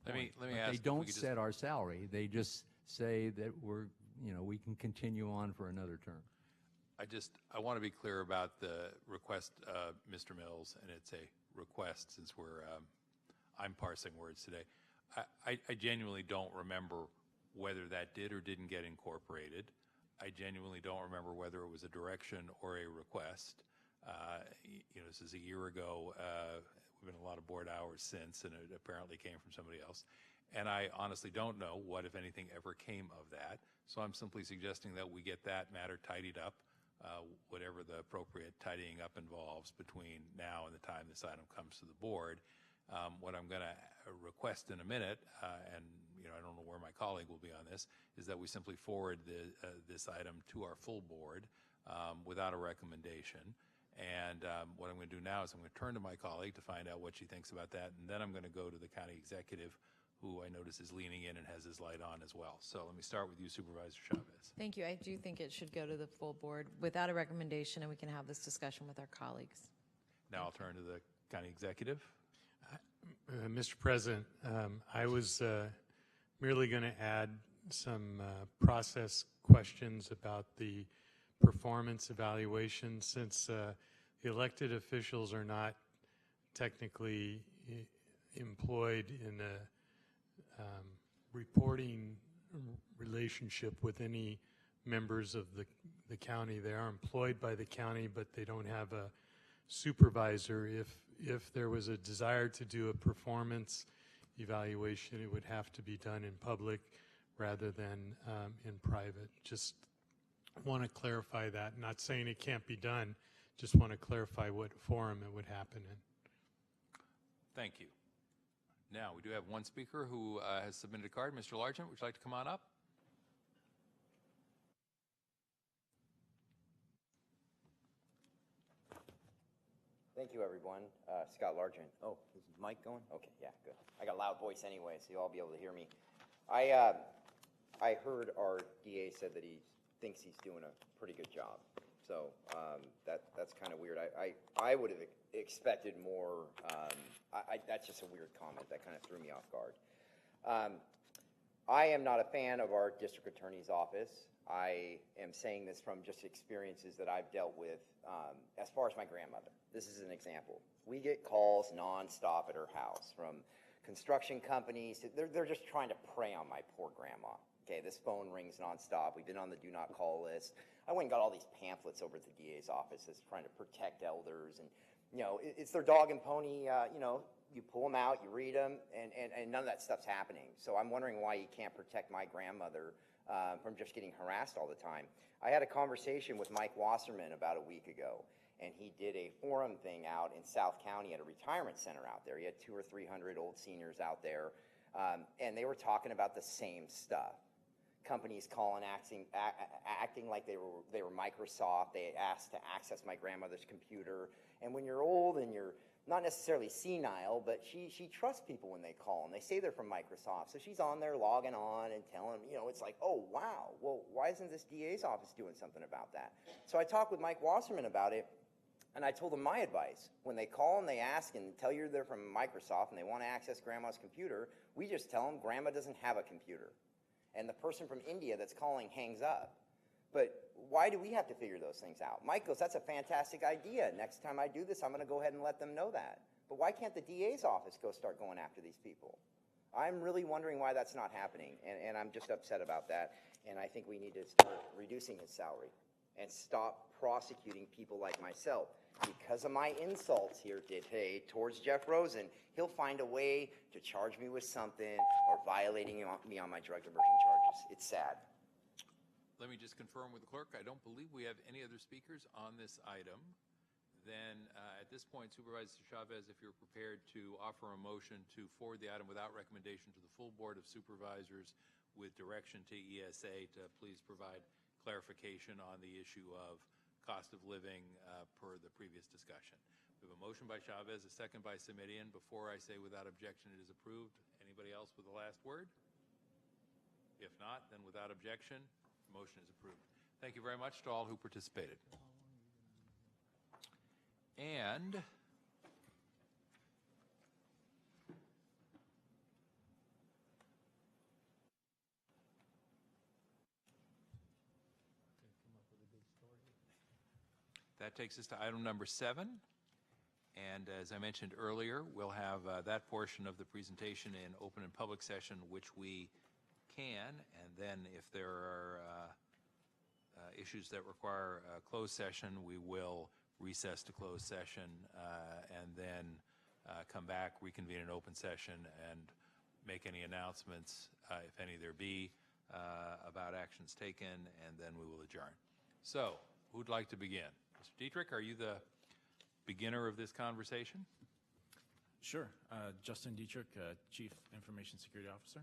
Let me But ask. they don't set our salary. They just say that we can continue on for another term. I want to be clear about the request, Mr. Mills, and it's a request since I'm parsing words today. I genuinely don't remember whether that did or didn't get incorporated. I genuinely don't remember whether it was a direction or a request. This is a year ago. We've been a lot of board hours since, and it apparently came from somebody else. And I honestly don't know what, if anything, ever came of that. So I'm simply suggesting that we get that matter tidied up, whatever the appropriate tidying up involves between now and the time this item comes to the board. What I'm going to request in a minute, and I don't know where my colleague will be on this, is that we simply forward this item to our full board without a recommendation. And what I'm going to do now is I'm going to turn to my colleague to find out what she thinks about that, and then I'm going to go to the county executive, who I notice is leaning in and has his light on as well. So let me start with you, Supervisor Chavez. Thank you. I do think it should go to the full board without a recommendation, and we can have this discussion with our colleagues. Now I'll turn to the county executive. Mr. President, I was merely going to add some process questions about the performance evaluation, since the elected officials are not technically employed in a reporting relationship with any members of the county. They are employed by the county, but they don't have a supervisor. If there was a desire to do a performance evaluation, it would have to be done in public rather than in private. Just want to clarify that. Not saying it can't be done, just want to clarify what forum it would happen in. Thank you. Now, we do have one speaker who has submitted a card. Mr. Largent, would you like to come on up? Thank you, everyone. Scott Largent. Oh, is the mic going? Okay, yeah, good. I got a loud voice anyway, so you'll all be able to hear me. I heard our DA said that he thinks he's doing a pretty good job. So that's kind of weird. I would have expected more. That's just a weird comment. That kind of threw me off guard. I am not a fan of our district attorney's office. I am saying this from just experiences that I've dealt with as far as my grandmother. This is an example. We get calls nonstop at her house from construction companies. They're just trying to prey on my poor grandma. Okay, this phone rings nonstop. We've been on the do not call list. I went and got all these pamphlets over at the DA's office that's trying to protect elders, and it's their dog and pony. You pull them out, you read them, and none of that stuff's happening. So I'm wondering why you can't protect my grandmother from just getting harassed all the time. I had a conversation with Mike Wasserman about a week ago, and he did a forum thing out in South County at a retirement center out there. He had 200 or 300 old seniors out there, and they were talking about the same stuff. Companies calling, acting like they were Microsoft. They asked to access my grandmother's computer. And when you're old and you're not necessarily senile, but she trusts people when they call, and they say they're from Microsoft. So she's on there logging on and telling them, it's like, oh, wow, well, why isn't this DA's office doing something about that? So I talked with Mike Wasserman about it, and I told him my advice. When they call and they ask and tell you they're from Microsoft and they want to access grandma's computer, we just tell them grandma doesn't have a computer. And the person from India that's calling hangs up. But why do we have to figure those things out? Mike goes, that's a fantastic idea. Next time I do this, I'm going to go ahead and let them know that. But why can't the DA's office start going after these people? I'm really wondering why that's not happening, and I'm just upset about that. And I think we need to start reducing his salary and stop prosecuting people like myself. Because of my insults here today towards Jeff Rosen, he'll find a way to charge me with something or violating me on my drug diversion charges. It's sad. Let me just confirm with the clerk, I don't believe we have any other speakers on this item. Then at this point, Supervisor Chavez, if you're prepared to offer a motion to forward the item without recommendation to the full Board of Supervisors with direction to ESA to please provide clarification on the issue of cost of living per the previous discussion. We have a motion by Chavez, a second by Simidian. Before I say without objection it is approved, anybody else with the last word? If not, then without objection, the motion is approved. Thank you very much to all who participated. And that takes us to item number 7. And as I mentioned earlier, we'll have that portion of the presentation in open and public session, which we can. And then if there are issues that require a closed session, we will recess to closed session and then come back, reconvene an open session, and make any announcements, if any there be, about actions taken, and then we will adjourn. So, who'd like to begin? Mr. Dietrich, are you the beginner of this conversation? Sure. Justin Dietrich, Chief Information Security Officer.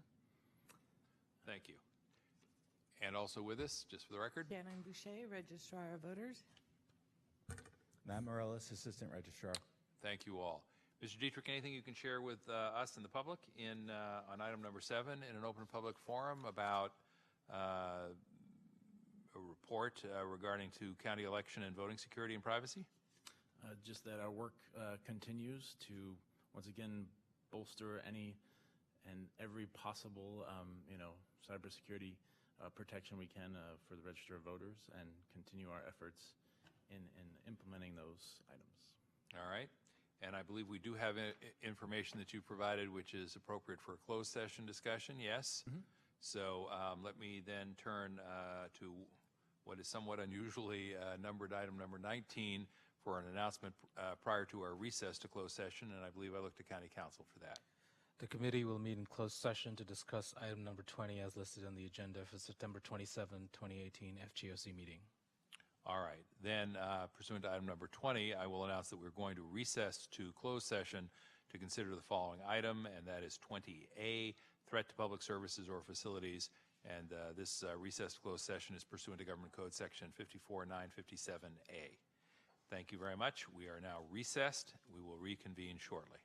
Thank you. And also with us, just for the record, Shannon Boucher, Registrar of Voters. Matt Morellis, Assistant Registrar. thank you all. Mr. Dietrich, anything you can share with us and the public on item number 7 in an open public forum about a report regarding to county election and voting security and privacy? Just that our work continues to, once again, bolster any and every possible, cybersecurity protection we can for the Register of Voters, and continue our efforts in implementing those items. All right. And I believe we do have information that you provided which is appropriate for a closed session discussion, yes? Mm-hmm. So let me then turn to what is somewhat unusually numbered item number 19 for an announcement prior to our recess to closed session, and I believe I look to County Council for that. The committee will meet in closed session to discuss item number 20 as listed on the agenda for September 27, 2018 FGOC meeting. All right. Then, pursuant to item number 20, I will announce that we're going to recess to closed session to consider the following item, and that is 20A, threat to public services or facilities. And this recess to closed session is pursuant to Government Code Section 54957A. Thank you very much. We are now recessed. We will reconvene shortly.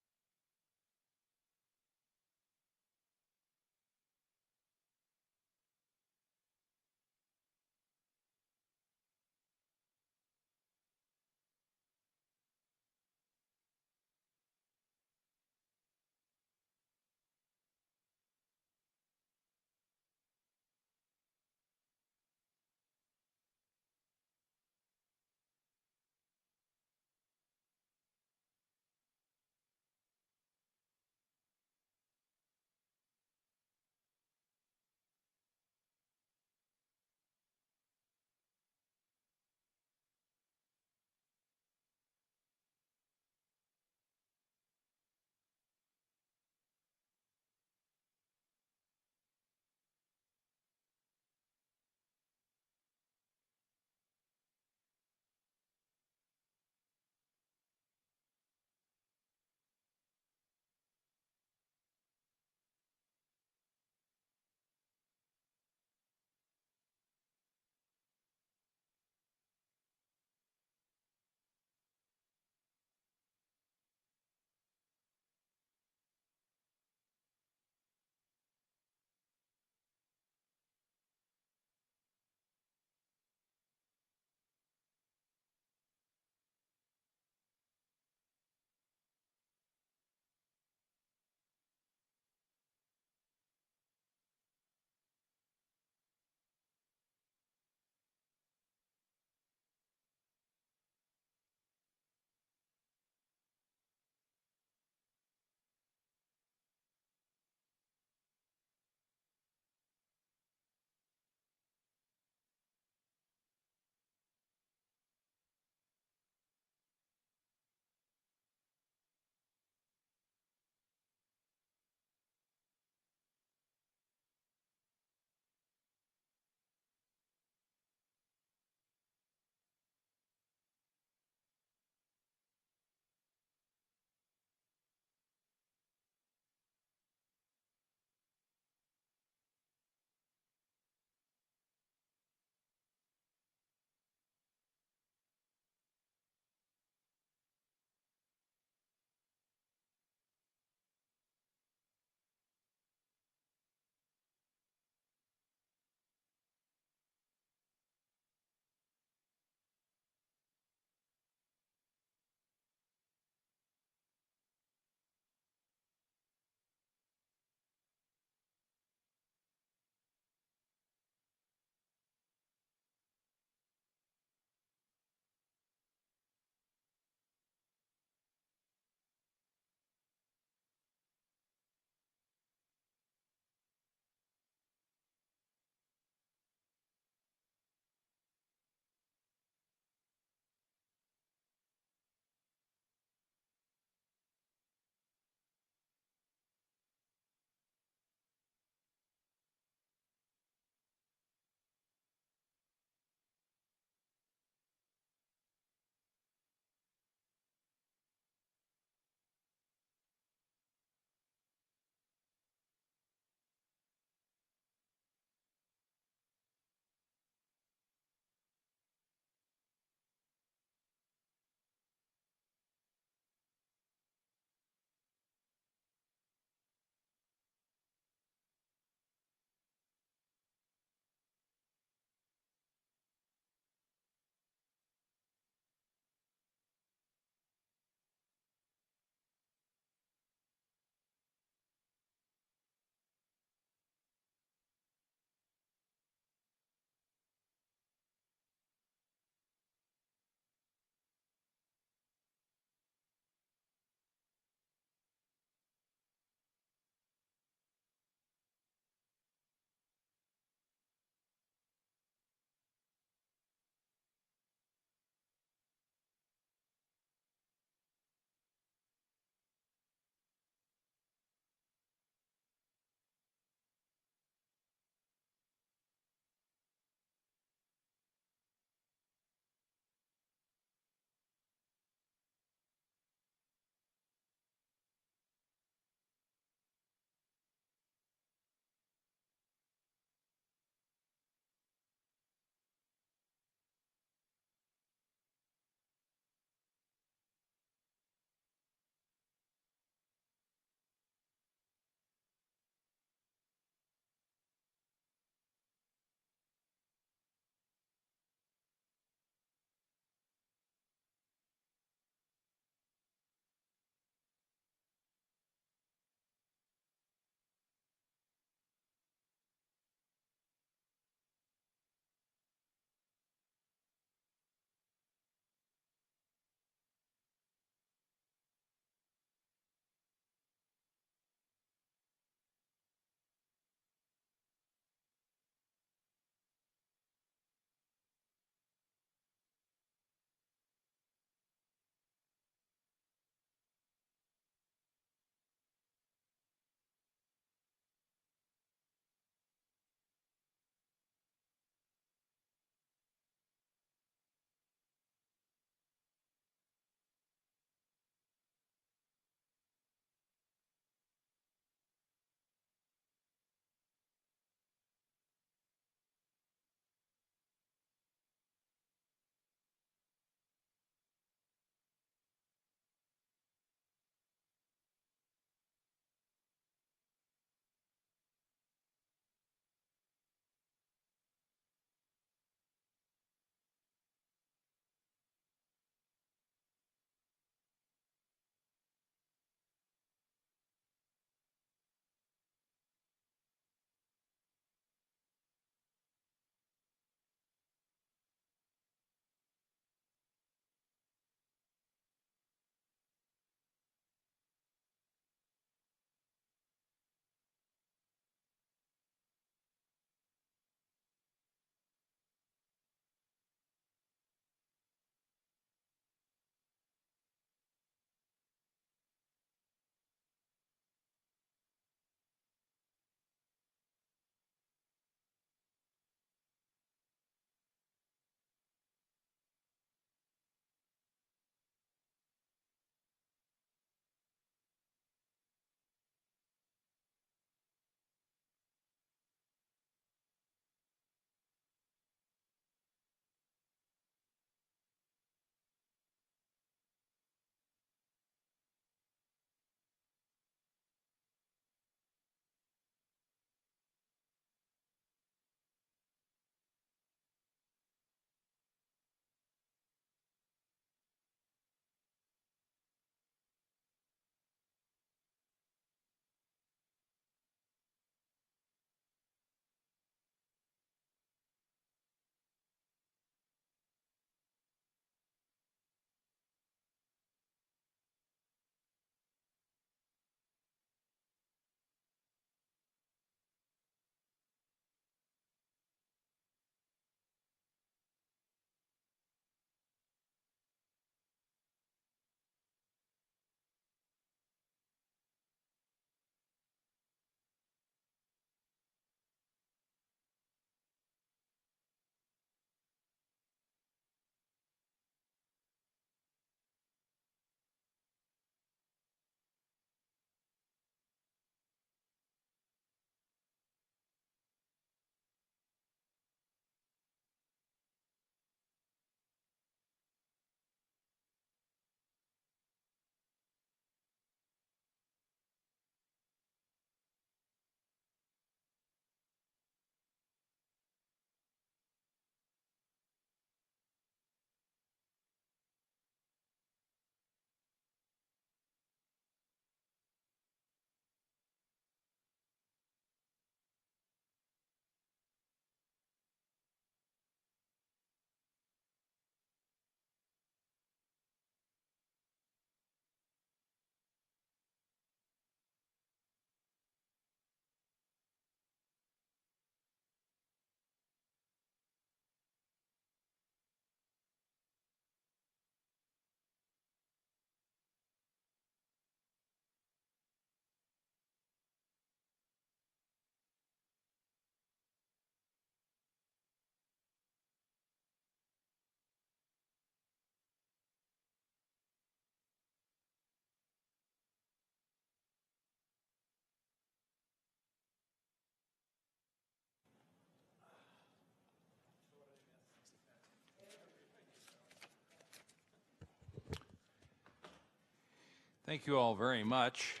Thank you all very much.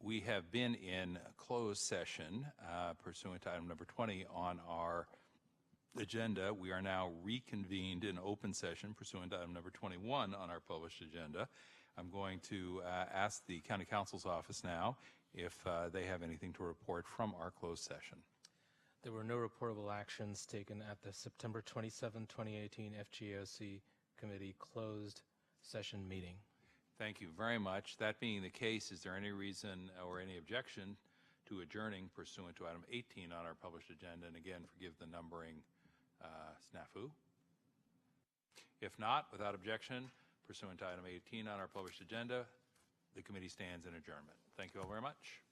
We have been in closed session pursuant to item number 20 on our agenda. We are now reconvened in open session pursuant to item number 21 on our published agenda. I'm going to ask the County Counsel's office now if they have anything to report from our closed session. There were no reportable actions taken at the September 27, 2018 FGOC Committee closed session meeting. Thank you very much. That being the case, is there any reason or any objection to adjourning pursuant to item 18 on our published agenda? And again, forgive the numbering snafu. If not, without objection, pursuant to item 18 on our published agenda, the committee stands in adjournment. Thank you all very much.